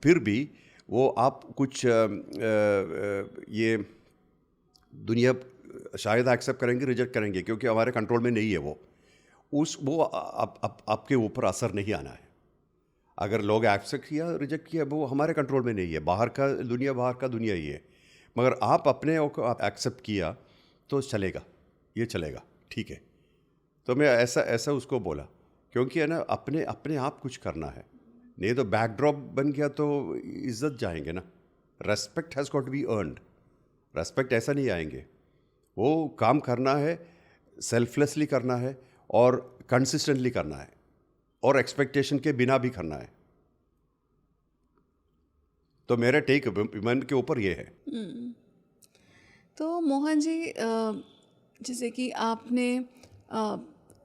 फिर भी वो आप कुछ ये दुनिया शायद एक्सेप्ट करेंगे, रिजेक्ट करेंगे, क्योंकि हमारे कंट्रोल में नहीं है वो। आपके ऊपर असर नहीं आना है। अगर लोग एक्सेप्ट किया, रिजेक्ट किया, वो हमारे कंट्रोल में नहीं है। बाहर का दुनिया ही है। मगर आप अपने को आप एक्सेप्ट किया तो चलेगा, ये चलेगा, ठीक है। तो मैं ऐसा उसको बोला, क्योंकि है ना, अपने आप कुछ करना है, नहीं तो बैकड्रॉप बन गया तो इज्जत जाएंगे ना। Respect has got to be earned. Respect ऐसा नहीं आएंगे, वो काम करना है, सेल्फलेसली करना है और कंसिस्टेंटली करना है। और एक्सपेक्टेशन के बिना भी करना है। तो मेरा टेक विमेन के ऊपर ये है। तो मोहन जी, जैसे कि आपने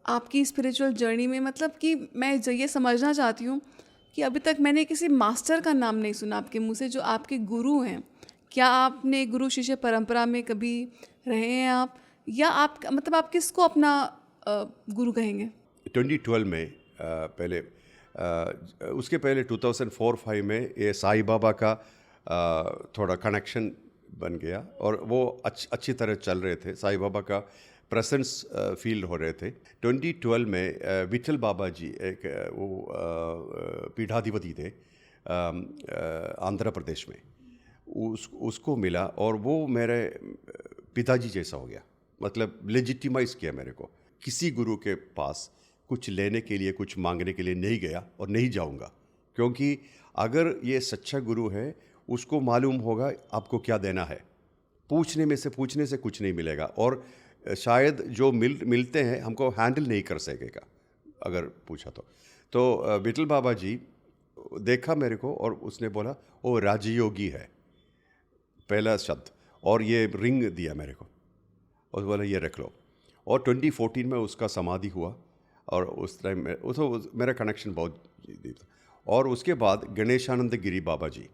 आपकी स्पिरिचुअल जर्नी में, मतलब कि मैं ये समझना चाहती हूँ कि अभी तक मैंने किसी मास्टर का नाम नहीं सुना आपके मुंह से जो आपके गुरु हैं। क्या आपने गुरु शिष्य परंपरा में कभी रहे हैं आप, या आप मतलब आप किसको अपना गुरु कहेंगे? 2012 में पहले उसके पहले 2004-5 में ये साईं बाबा का थोड़ा कनेक्शन बन गया और वो अच्छी तरह चल रहे थे। साईं बाबा का प्रेजेंस फील हो रहे थे। 2012 में विठल बाबा जी एक वो पीठाधिपति थे आंध्र प्रदेश में, उसको मिला और वो मेरे पिताजी जैसा हो गया। मतलब लेजिटिमाइज किया मेरे को। किसी गुरु के पास कुछ लेने के लिए, कुछ मांगने के लिए नहीं गया और नहीं जाऊंगा, क्योंकि अगर ये सच्चा गुरु है उसको मालूम होगा आपको क्या देना है। पूछने से कुछ नहीं मिलेगा और शायद जो मिलते हैं हमको हैंडल नहीं कर सकेगा अगर पूछा तो विठल बाबा जी देखा मेरे को और उसने बोला वो राजयोगी है, पहला शब्द, और ये रिंग दिया मेरे को और बोला ये रख लो। और 2014 में उसका समाधि हुआ और उस टाइम में तो मेरा कनेक्शन बहुत डीप था। और उसके बाद गणेशानंद गिरी बाबा जी,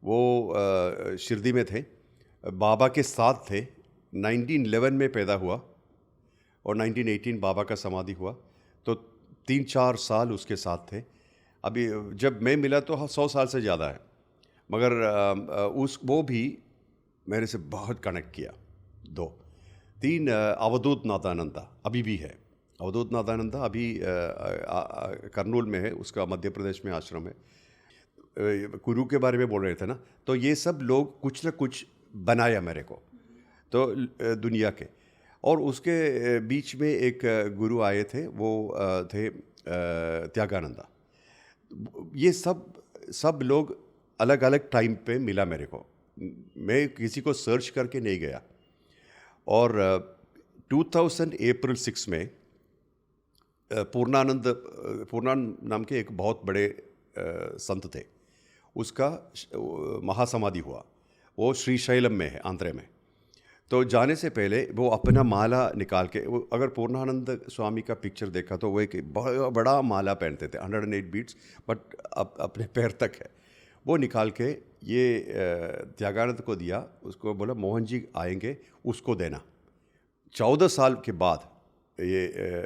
वो शिरडी में थे, बाबा के साथ थे। 1911 में पैदा हुआ और 1918 बाबा का समाधि हुआ, तो 3-4 साल उसके साथ थे। अभी जब मैं मिला तो 100 साल से ज़्यादा है, मगर वो भी मेरे से बहुत कनेक्ट किया। 2-3 अवधूत नाथानंदा अभी भी है। अवधूत नाथानंदा अभी करनूल में है, उसका मध्य प्रदेश में आश्रम है। गुरु के बारे में बोल रहे थे ना, तो ये सब लोग कुछ ना कुछ बनाया मेरे को तो दुनिया के। और उसके बीच में एक गुरु आए थे, वो थे त्यागानंदा। ये सब लोग अलग अलग टाइम पे मिला मेरे को। मैं किसी को सर्च करके नहीं गया। और 2000 अप्रैल 6 में पूर्णानंद नाम के एक बहुत बड़े संत थे, उसका महासमाधि हुआ। वो श्रीशैलम में है, आंध्र में। तो जाने से पहले वो अपना माला निकाल के, वो अगर पूर्णानंद स्वामी का पिक्चर देखा तो वो एक बड़ा माला पहनते थे, 108 बीट्स, बट अपने पैर तक है। वो निकाल के ये त्यागानंद को दिया, उसको बोला मोहन जी आएंगे उसको देना। 14 साल के बाद ये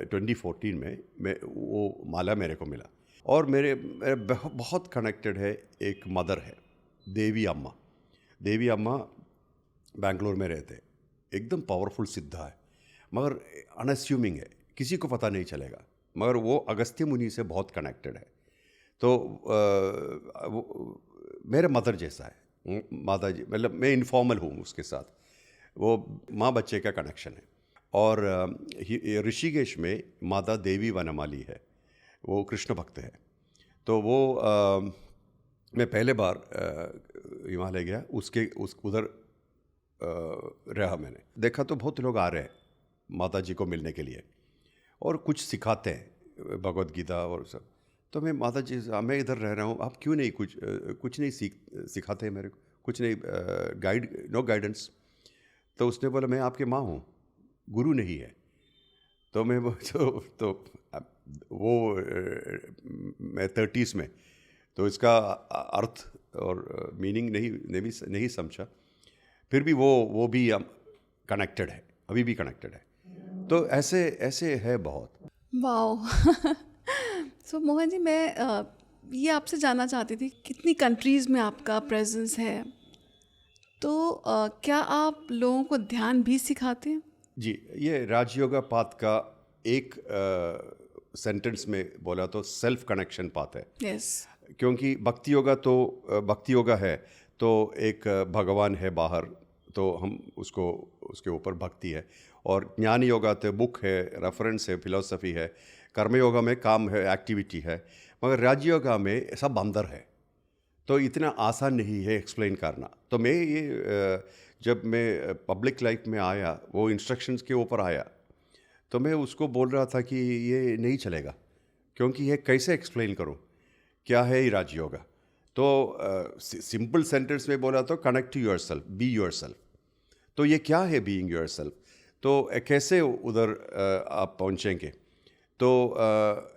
2014 में मैं वो माला मेरे को मिला। और मेरे बहुत कनेक्टेड है, एक मदर है देवी अम्मा। देवी अम्मा बेंगलोर में रहते, एकदम पावरफुल सिद्धा है, मगर अनअस्यूमिंग है, किसी को पता नहीं चलेगा, मगर वो अगस्त्य मुनि से बहुत कनेक्टेड है। तो मेरे मदर जैसा है माता जी, मतलब मैं इनफॉर्मल हूँ उसके साथ, वो माँ बच्चे का कनेक्शन है। और ऋषिकेश में माता देवी वनमाली है, वो कृष्ण भक्त है। तो वो मैं पहले बार हिमालय गया, उधर रहा। मैंने देखा तो बहुत लोग आ रहे हैं माता जी को मिलने के लिए और कुछ सिखाते हैं भगवत गीता और सब। तो मैं माता जी, मैं इधर रह रहा हूँ, आप क्यों नहीं कुछ नहीं सिखाते मेरे को, कुछ नहीं, नो गाइडेंस। तो उसने बोला मैं आपके माँ हूँ, गुरु नहीं है। तो मैं तो वो मैं 30s में, तो इसका अर्थ और मीनिंग नहीं समझा। फिर भी वो भी कनेक्टेड है, अभी भी कनेक्टेड है। तो ऐसे है बहुत। वाओ। सो मोहन जी, मैं ये आपसे जानना चाहती थी, कितनी कंट्रीज़ में आपका प्रेजेंस है, तो क्या आप लोगों को ध्यान भी सिखाते हैं? जी, ये राजयोगा पाथ का एक सेंटेंस में बोला तो सेल्फ कनेक्शन पाथ है। यस। क्योंकि भक्ति योगा है तो एक भगवान है बाहर, तो हम उसके ऊपर भक्ति है। और ज्ञान योगा तो बुक है, रेफरेंस है, फिलॉसफी है। कर्म योगा में काम है, एक्टिविटी है। मगर राजयोगा में सब अंदर है, तो इतना आसान नहीं है एक्सप्लेन करना। तो मैं ये जब मैं पब्लिक लाइफ में आया, वो इंस्ट्रक्शंस के ऊपर आया, तो मैं उसको बोल रहा था कि ये नहीं चलेगा, क्योंकि ये कैसे एक्सप्लेन करूं क्या है ये राजयोगा। तो सिंपल सेंटेंस में बोला तो connect to yourself, be yourself. तो ये क्या है बीइंग योरसेल्फ, तो कैसे उधर आप पहुंचेंगे। तो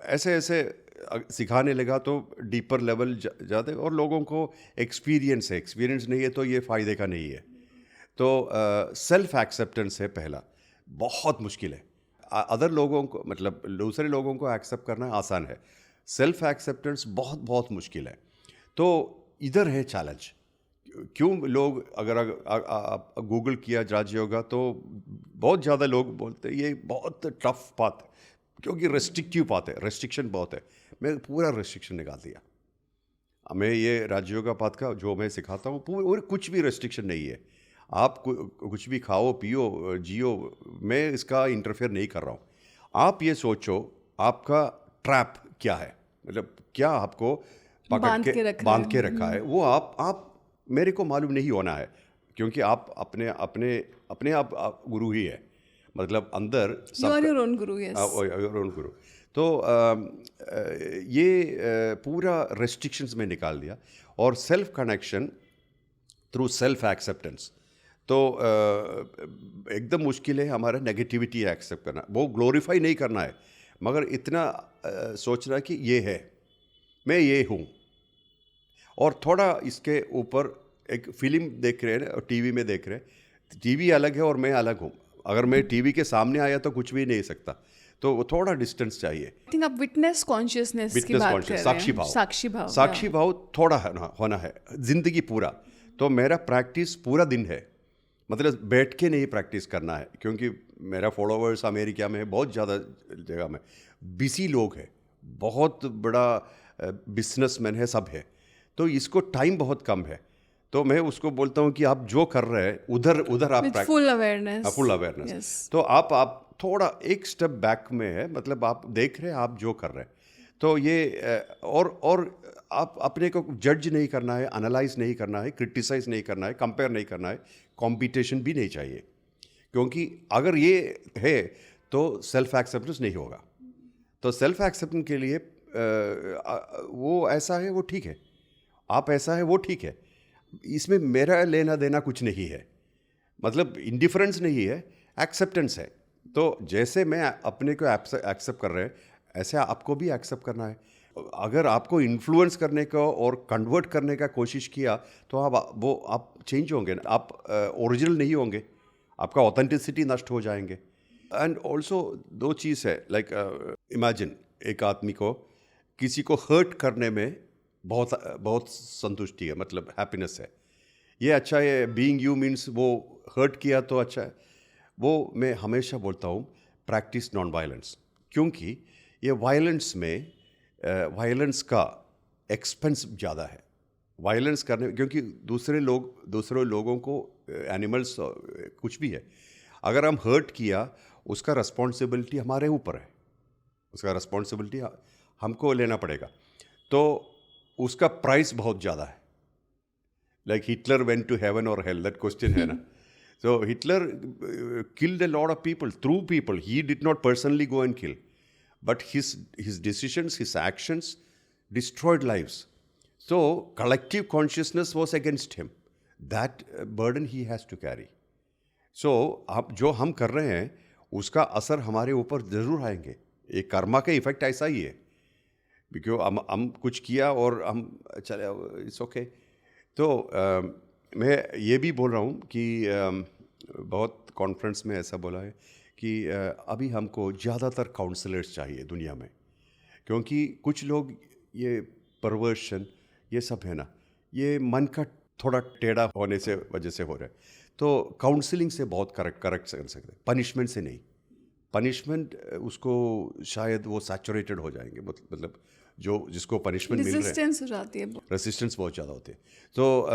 ऐसे ऐसे सिखाने लगा तो डीपर लेवल जाते, और लोगों को एक्सपीरियंस है, एक्सपीरियंस नहीं है तो ये फ़ायदे का नहीं है। तो सेल्फ एक्सेप्टेंस है पहला, बहुत मुश्किल है। अदर लोगों को मतलब दूसरे लोगों को एक्सेप्ट करना आसान है, सेल्फ एक्सेप्टेंस बहुत बहुत मुश्किल है। तो इधर है चैलेंज। क्यों लोग अगर आप गूगल किया राजयोगा तो बहुत ज़्यादा लोग बोलते हैं ये बहुत टफ पाथ है, क्योंकि रेस्ट्रिक्टिव पाथ है, रेस्ट्रिक्शन बहुत है। मैं पूरा रेस्ट्रिक्शन निकाल दिया। मैं ये राजयोगा पाथ का जो मैं सिखाता हूँ पूरा कुछ भी रेस्ट्रिक्शन नहीं है। आप कुछ भी खाओ पियो जियो, मैं इसका इंटरफेयर नहीं कर रहा हूँ। आप ये सोचो आपका ट्रैप क्या है, मतलब क्या आपको पकड़ बांध के रखा है, वो आप मेरे को मालूम नहीं होना है, क्योंकि आप अपने आप गुरु ही है, मतलब अंदर your own Guru. Your own गुरु। तो ये पूरा रेस्ट्रिक्शंस में निकाल दिया, और self connection through self acceptance. तो एकदम मुश्किल है हमारा नेगेटिविटी एक्सेप्ट करना, वो ग्लोरीफाई नहीं करना है, मगर इतना सोचना कि ये है, मैं ये हूँ। और थोड़ा इसके ऊपर एक फिल्म देख रहे हैं और टीवी में देख रहे हैं, टीवी अलग है और मैं अलग हूँ। अगर मैं टीवी के सामने आया तो कुछ भी नहीं सकता, तो वो थोड़ा डिस्टेंस चाहिए। आई थिंक आप विटनेस कॉन्शियसनेस की बात कर रहे हैं। साक्षी भाव थोड़ा होना है जिंदगी पूरा। तो मेरा प्रैक्टिस पूरा दिन है, मतलब बैठ के नहीं प्रैक्टिस करना है, क्योंकि मेरा फॉलोअर्स अमेरिका में है, बहुत ज़्यादा जगह में बिजी लोग हैं, बहुत बड़ा बिजनेसमैन है, सब है, तो इसको टाइम बहुत कम है। तो मैं उसको बोलता हूँ कि आप जो कर रहे हैं उधर आप फुल अवेयरनेस। तो आप थोड़ा एक स्टेप बैक में है, मतलब आप देख रहे हैं आप जो कर रहे हैं। तो ये और आप अपने को जज नहीं करना है, एनालाइज नहीं करना है, क्रिटिसाइज नहीं करना है, कंपेयर नहीं करना है, कंपटीशन भी नहीं चाहिए, क्योंकि अगर ये है तो सेल्फ एक्सेप्टेंस नहीं होगा। तो सेल्फ एक्सेप्टेंस के लिए वो ऐसा है वो ठीक है, आप ऐसा है वो ठीक है, इसमें मेरा लेना देना कुछ नहीं है, मतलब इंडिफरेंस नहीं है, एक्सेप्टेंस है। तो जैसे मैं अपने को एक्सेप्ट कर रहे हैं, ऐसे आपको भी एक्सेप्ट करना है। अगर आपको इन्फ्लुएंस करने का और कन्वर्ट करने का कोशिश किया तो आप चेंज होंगे, आप ओरिजिनल नहीं होंगे, आपका ऑथेंटिसिटी नष्ट हो जाएंगे। एंड ऑल्सो दो चीज़ है, लाइक इमेजिन एक आदमी को किसी को हर्ट करने में बहुत संतुष्टि है, मतलब हैप्पीनेस है, ये अच्छा है। बीइंग यू मीन्स वो हर्ट किया तो अच्छा है। वो मैं हमेशा बोलता हूँ प्रैक्टिस नॉन वायलेंस, क्योंकि ये वायलेंस का एक्सपेंस ज़्यादा है। वायलेंस करने, क्योंकि दूसरे लोगों को एनिमल्स कुछ भी है, अगर हम हर्ट किया उसका रिस्पॉन्सिबिलिटी हमारे ऊपर है, उसका रिस्पॉन्सिबिलिटी हमको लेना पड़ेगा। तो उसका प्राइस बहुत ज़्यादा है। Like Hitler went to heaven और हेल, दैट क्वेश्चन है ना। So Hitler killed a lot of people, through people. He did not personally go and kill, but his decisions, his actions destroyed lives. So collective consciousness was against him. That burden he has to carry. So अब जो हम कर रहे हैं उसका असर हमारे ऊपर ज़रूर आएंगे। ये कर्मा का इफेक्ट ऐसा ही है, क्योंकि हम कुछ किया और हम चले, इट्स ओके। तो मैं ये भी बोल रहा हूँ कि बहुत कॉन्फ्रेंस में ऐसा बोला है कि अभी हमको ज़्यादातर काउंसलर्स चाहिए दुनिया में, क्योंकि कुछ लोग ये परवर्शन ये सब है ना, ये मन का थोड़ा टेढ़ा होने से वजह से हो रहा है। तो काउंसलिंग से बहुत करेक्ट कर सकते हैं, पनिशमेंट से नहीं। पनिशमेंट उसको शायद वो सैचुरेटेड हो जाएंगे, मतलब जो जिसको पनिशमेंट मिल रहा है रेजिस्टेंस हो जाती है, रेजिस्टेंस बहुत ज़्यादा होती है। तो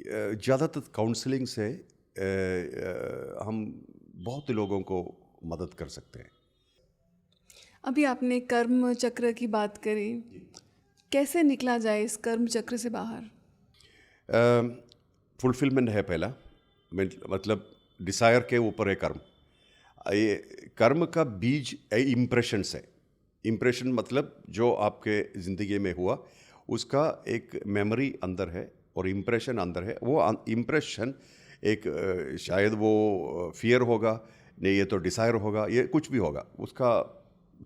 ज़्यादातर काउंसलिंग से हम बहुत लोगों को मदद कर सकते हैं। अभी आपने कर्म चक्र की बात करी, कैसे निकला जाए इस कर्म चक्र से बाहर? फुलफिलमेंट है पहला, मतलब डिज़ायर के ऊपर है कर्म। ये कर्म का बीज इम्प्रेशंस है, इम्प्रेशन मतलब जो आपके ज़िंदगी में हुआ उसका एक मेमोरी अंदर है और इम्प्रेशन अंदर है। वो इम्प्रेशन एक शायद वो फियर होगा, नहीं ये तो डिज़ायर होगा, ये कुछ भी होगा, उसका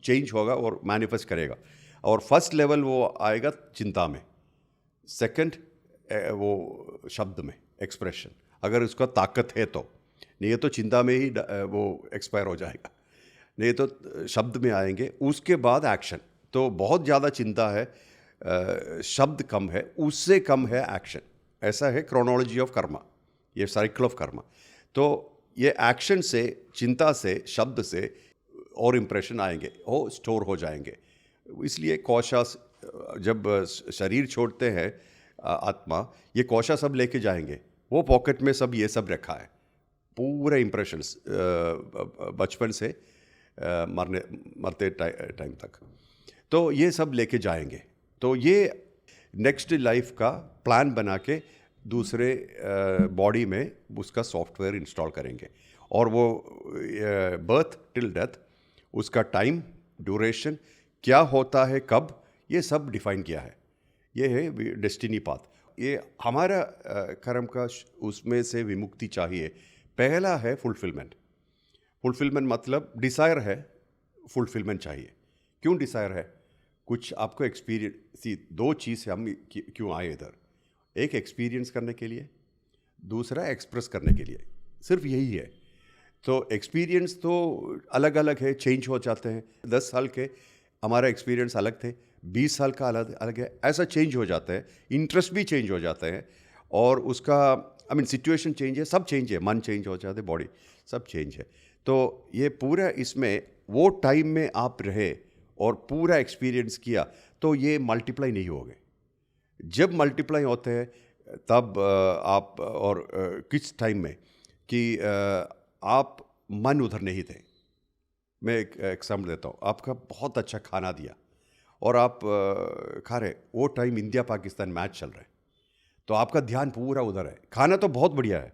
चेंज होगा और मैनिफेस्ट करेगा। और फर्स्ट लेवल वो आएगा चिंता में, सेकंड वो शब्द में, एक्सप्रेशन, अगर उसका ताकत है तो, नहीं ये तो चिंता में ही वो एक्सपायर हो जाएगा, नहीं तो शब्द में आएंगे, उसके बाद एक्शन। तो बहुत ज़्यादा चिंता है, शब्द कम है, उससे कम है एक्शन। ऐसा है क्रोनोलॉजी ऑफ कर्मा, ये साइकिल ऑफ कर्मा। तो ये एक्शन से, चिंता से, शब्द से और इम्प्रेशन आएंगे, वो स्टोर हो जाएंगे। इसलिए कौशा जब शरीर छोड़ते हैं आत्मा, ये कौशा सब लेके जाएंगे, वो पॉकेट में सब ये सब रखा है, पूरे इम्प्रेशंस बचपन से मरते टाइम तक, तो ये सब लेके जाएंगे। तो ये नेक्स्ट लाइफ का प्लान बना के दूसरे बॉडी में उसका सॉफ्टवेयर इंस्टॉल करेंगे, और वो बर्थ टिल डेथ, उसका टाइम ड्यूरेशन क्या होता है, कब, ये सब डिफाइन किया है। ये है डेस्टिनी पाथ। ये हमारा कर्म का उसमें से विमुक्ति चाहिए। पहला है फुलफिलमेंट। फुलफिलमेंट मतलब डिज़ायर है, फुलफिलमेंट चाहिए। क्यों डिज़ायर है? कुछ आपको एक्सपीरियंस, दो चीज़ से हम क्यों आए इधर, एक एक्सपीरियंस करने के लिए, दूसरा एक्सप्रेस करने के लिए, सिर्फ यही है। तो एक्सपीरियंस तो अलग अलग है, चेंज हो जाते हैं। 10 साल के हमारा एक्सपीरियंस अलग थे, 20 साल का अलग अलग है, ऐसा चेंज हो जाता है। इंटरेस्ट भी चेंज हो जाते हैं, और उसका सिचुएशन चेंज है, सब चेंज है, मन चेंज हो जाते, बॉडी सब चेंज है। तो ये पूरा इसमें वो टाइम में आप रहे और पूरा एक्सपीरियंस किया, तो ये मल्टीप्लाई नहीं होंगे। जब मल्टीप्लाई होते हैं तब आप, और किस टाइम में कि आप मन उधर नहीं थे। मैं एक एग्जाम्पल देता हूँ। आपका बहुत अच्छा खाना दिया और आप खा रहे, वो टाइम इंडिया पाकिस्तान मैच चल रहा है, तो आपका ध्यान पूरा उधर है। खाना तो बहुत बढ़िया है,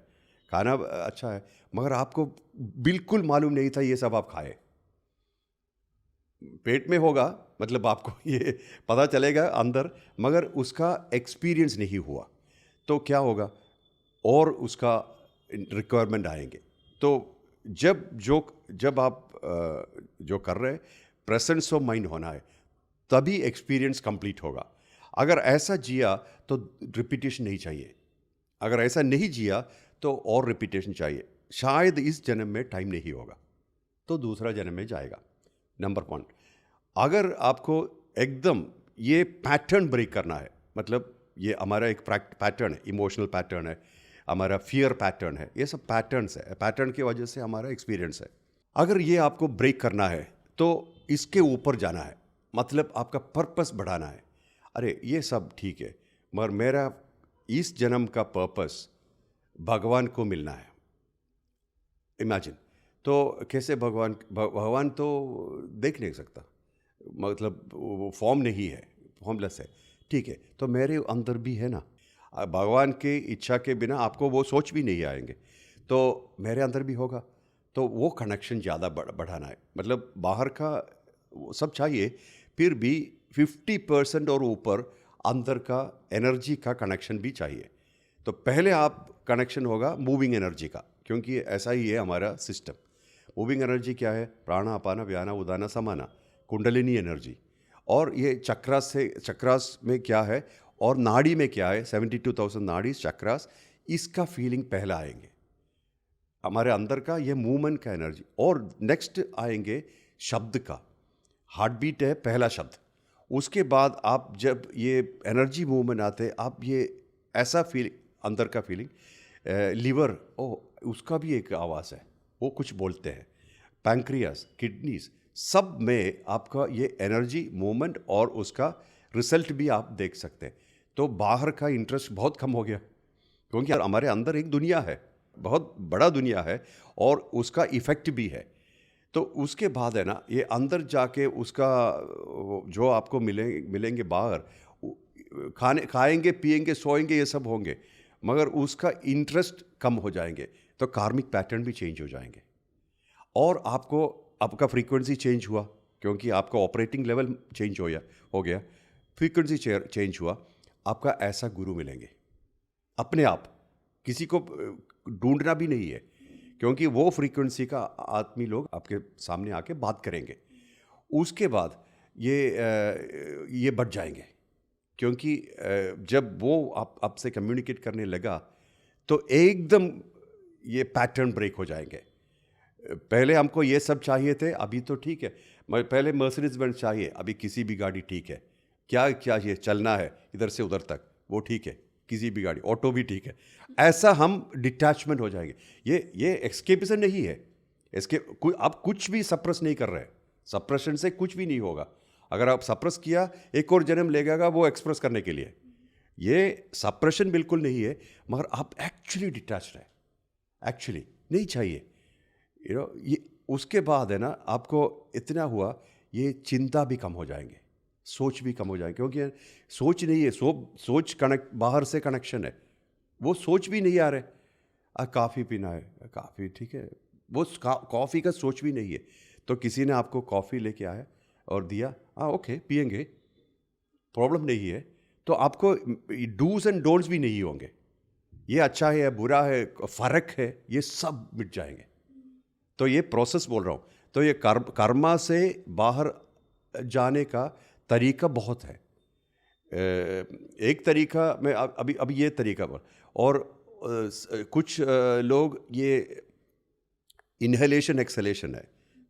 खाना अच्छा है, मगर आपको बिल्कुल मालूम नहीं था ये सब आप खाए। पेट में होगा, मतलब आपको ये पता चलेगा अंदर, मगर उसका एक्सपीरियंस नहीं हुआ, तो क्या होगा, और उसका रिक्वायरमेंट आएंगे। तो जब आप जो कर रहे हैं, प्रेजेंस ऑफ माइंड होना है, तभी एक्सपीरियंस कंप्लीट होगा। अगर ऐसा जिया तो रिपीटेशन नहीं चाहिए, अगर ऐसा नहीं जिया तो और रिपीटेशन चाहिए। शायद इस जन्म में टाइम नहीं होगा, तो दूसरा जन्म में जाएगा। नंबर 1, अगर आपको एकदम ये पैटर्न ब्रेक करना है, मतलब ये हमारा एक पैटर्न है, इमोशनल पैटर्न है, हमारा फियर पैटर्न है, ये सब पैटर्न्स है, पैटर्न की वजह से हमारा एक्सपीरियंस है। अगर ये आपको ब्रेक करना है तो इसके ऊपर जाना है, मतलब आपका पर्पस बढ़ाना है। अरे ये सब ठीक है, मगर मेरा इस जन्म का पर्पस भगवान को मिलना है। इमेजिन, तो कैसे भगवान तो देख नहीं सकता, मतलब वो फॉर्म नहीं है, फॉर्मलेस है, ठीक है, तो मेरे अंदर भी है ना। भगवान की इच्छा के बिना आपको वो सोच भी नहीं आएंगे, तो मेरे अंदर भी होगा। तो वो कनेक्शन ज़्यादा बढ़ाना है, मतलब बाहर का वो सब चाहिए, फिर भी 50% और ऊपर अंदर का एनर्जी का कनेक्शन भी चाहिए। तो पहले आप कनेक्शन होगा मूविंग एनर्जी का, क्योंकि ऐसा ही है हमारा सिस्टम। मूविंग एनर्जी क्या है? प्राणा, अपाना, व्याना, उदाना, समाना, कुंडलिनी एनर्जी। और ये चक्रास में क्या है और नाड़ी में क्या है, 72,000 नाड़ी चक्रास, इसका फीलिंग पहला आएंगे हमारे अंदर का, ये मूवमेंट का एनर्जी। और नेक्स्ट आएंगे शब्द का, हार्ट बीट है पहला शब्द। उसके बाद आप जब ये एनर्जी मूवमेंट आते, आप ये ऐसा फील, अंदर का फीलिंग, लीवर, उसका भी एक आवाज़ है, वो कुछ बोलते हैं, पैंक्रियास, किडनीज, सब में आपका ये एनर्जी मूवमेंट और उसका रिजल्ट भी आप देख सकते हैं। तो बाहर का इंटरेस्ट बहुत कम हो गया, क्योंकि हमारे अंदर एक दुनिया है, बहुत बड़ा दुनिया है, और उसका इफ़ेक्ट भी है। तो उसके बाद है ना, ये अंदर जाके उसका जो आपको मिलेंगे बाहर, खाएंगे, पिएंगे, सोएंगे, ये सब होंगे, मगर उसका इंटरेस्ट कम हो जाएंगे, तो कार्मिक पैटर्न भी चेंज हो जाएंगे। और आपका फ्रीक्वेंसी चेंज हुआ, क्योंकि आपका ऑपरेटिंग लेवल चेंज हो गया, फ्रीक्वेंसी चेंज हुआ, आपका ऐसा गुरु मिलेंगे अपने आप, किसी को ढूंढना भी नहीं है, क्योंकि वो फ्रीक्वेंसी का आदमी लोग आपके सामने आके बात करेंगे। उसके बाद ये बढ़ जाएंगे, क्योंकि जब वो आपसे कम्युनिकेट करने लगा तो एकदम ये पैटर्न ब्रेक हो जाएंगे। पहले हमको ये सब चाहिए थे, अभी तो ठीक है, पहले मर्सिडीज बेंज चाहिए, अभी किसी भी गाड़ी ठीक है, क्या चाहिए, चलना है इधर से उधर तक, वो ठीक है, किसी भी गाड़ी, ऑटो भी ठीक है। ऐसा हम डिटैचमेंट हो जाएंगे। ये एस्केपिज्म नहीं है, आप कुछ भी सप्रेस नहीं कर रहे, सप्रेशन से कुछ भी नहीं होगा। अगर आप सप्रेस किया, एक और जन्म लेगा वो एक्सप्रेस करने के लिए। ये सप्रेशन बिल्कुल नहीं है, मगर आप एक्चुअली डिटैच्ड है, एक्चुअली नहीं चाहिए, ये उसके बाद है ना, आपको इतना हुआ, ये चिंता भी कम हो जाएंगे, सोच भी कम हो जाएंगे, क्योंकि सोच नहीं है, सोच कनेक्ट, बाहर से कनेक्शन है, वो सोच भी नहीं आ रहे। कॉफ़ी पीना है, कॉफ़ी ठीक है, वो कॉफ़ी का सोच भी नहीं है, तो किसी ने आपको कॉफ़ी लेके आया और दिया, ओके पियेंगे, प्रॉब्लम नहीं है, तो आपको डूज एंड डोंट्स भी नहीं होंगे, ये अच्छा है या बुरा है, फ़र्क है, ये सब मिट जाएंगे। तो ये प्रोसेस बोल रहा हूँ, तो ये कर्मा से बाहर जाने का तरीका बहुत है। एक तरीका मैं अभी ये तरीका बोल, और कुछ लोग ये इनहेलेशन एक्सहेलेशन है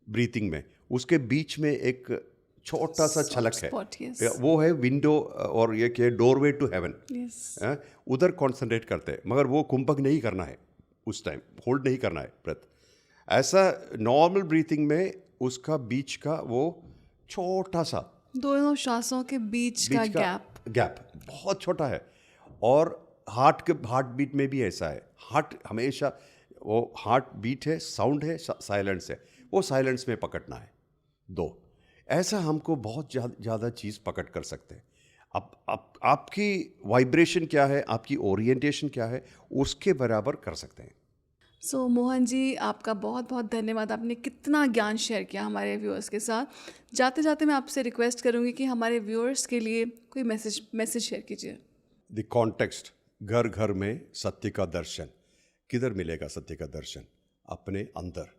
ब्रीथिंग में, उसके बीच में एक छोटा सा छलक है, वो है विंडो, और ये क्या, डोरवे टू हेवन, उधर कॉन्सेंट्रेट करते हैं, मगर वो कुंभक नहीं करना है, उस टाइम होल्ड नहीं करना है ब्रेथ। ऐसा नॉर्मल ब्रीथिंग में उसका बीच का वो छोटा सा, दोनों श्वासों के बीच का गैप बहुत छोटा है। और हार्ट बीट में भी ऐसा है, हार्ट हमेशा वो हार्ट बीट है, साउंड है, साइलेंस है, वो साइलेंस में पकड़ना है। दो ऐसा हमको बहुत ज़्यादा चीज़ पकड़ कर सकते हैं। अब आपकी वाइब्रेशन क्या है, आपकी ओरिएंटेशन क्या है, उसके बराबर कर सकते हैं। सो मोहन जी, आपका बहुत बहुत धन्यवाद, आपने कितना ज्ञान शेयर किया हमारे व्यूअर्स के साथ। जाते जाते मैं आपसे रिक्वेस्ट करूंगी कि हमारे व्यूअर्स के लिए कोई मैसेज शेयर कीजिए। द कॉन्टेक्स्ट, घर घर में सत्य का दर्शन। किधर मिलेगा सत्य का दर्शन? अपने अंदर।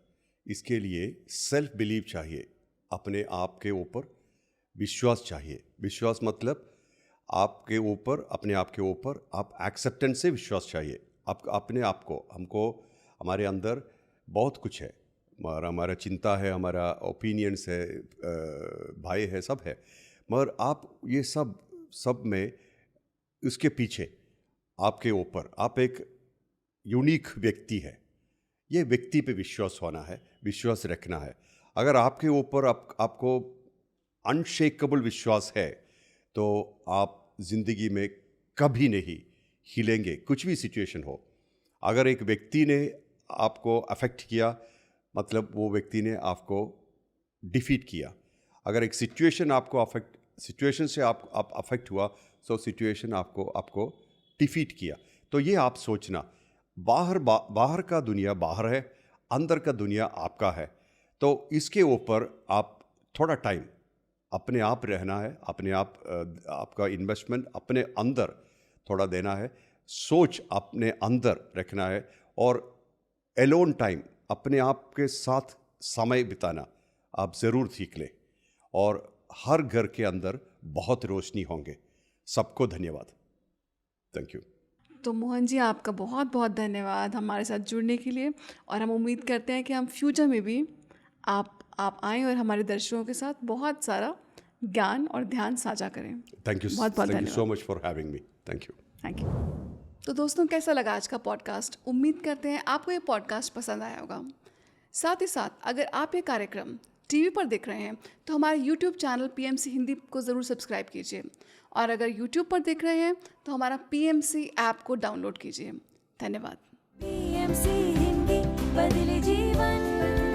इसके लिए सेल्फ बिलीव चाहिए, अपने आप के ऊपर विश्वास चाहिए। विश्वास मतलब आपके ऊपर, अपने आप के ऊपर आप एक्सेप्टेंस से विश्वास चाहिए। आप अपने आप को, हमको हमारे अंदर बहुत कुछ है, हमारा चिंता है, हमारा ओपिनियंस है, भय है, सब है, मगर आप ये सब में उसके पीछे आपके ऊपर आप एक यूनिक व्यक्ति है। ये व्यक्ति पे विश्वास होना है, विश्वास रखना है। अगर आपके ऊपर आपको अनशेकेबल विश्वास है तो आप ज़िंदगी में कभी नहीं हिलेंगे, कुछ भी सिचुएशन हो। अगर एक व्यक्ति ने आपको अफेक्ट किया मतलब वो व्यक्ति ने आपको डिफीट किया। अगर एक सिचुएशन सिचुएशन से आप अफेक्ट हुआ तो सिचुएशन आपको डिफीट किया। तो ये आप सोचना, बाहर का दुनिया बाहर है, अंदर का दुनिया आपका है। तो इसके ऊपर आप थोड़ा टाइम अपने आप रहना है, अपने आप आपका इन्वेस्टमेंट अपने अंदर थोड़ा देना है, सोच अपने अंदर रखना है, और एलोन टाइम अपने आप के साथ समय बिताना आप ज़रूर सीख लें। और हर घर के अंदर बहुत रोशनी होंगे। सबको धन्यवाद, थैंक यू। तो मोहन जी, आपका बहुत बहुत धन्यवाद हमारे साथ जुड़ने के लिए, और हम उम्मीद करते हैं कि हम फ्यूचर में भी आप आएँ और हमारे दर्शकों के साथ बहुत सारा ज्ञान और ध्यान साझा करें। थैंक यू, बहुत thank you so much for having me. Thank you. Thank you. तो दोस्तों, कैसा लगा आज का पॉडकास्ट? उम्मीद करते हैं आपको ये पॉडकास्ट पसंद आया होगा। साथ ही साथ अगर आप ये कार्यक्रम टीवी पर देख रहे हैं तो हमारे यूट्यूब चैनल PMC हिंदी को ज़रूर सब्सक्राइब कीजिए, और अगर यूट्यूब पर देख रहे हैं तो हमारा PMC ऐप को डाउनलोड कीजिए। धन्यवाद। PMC हिंदी बदले जीवन।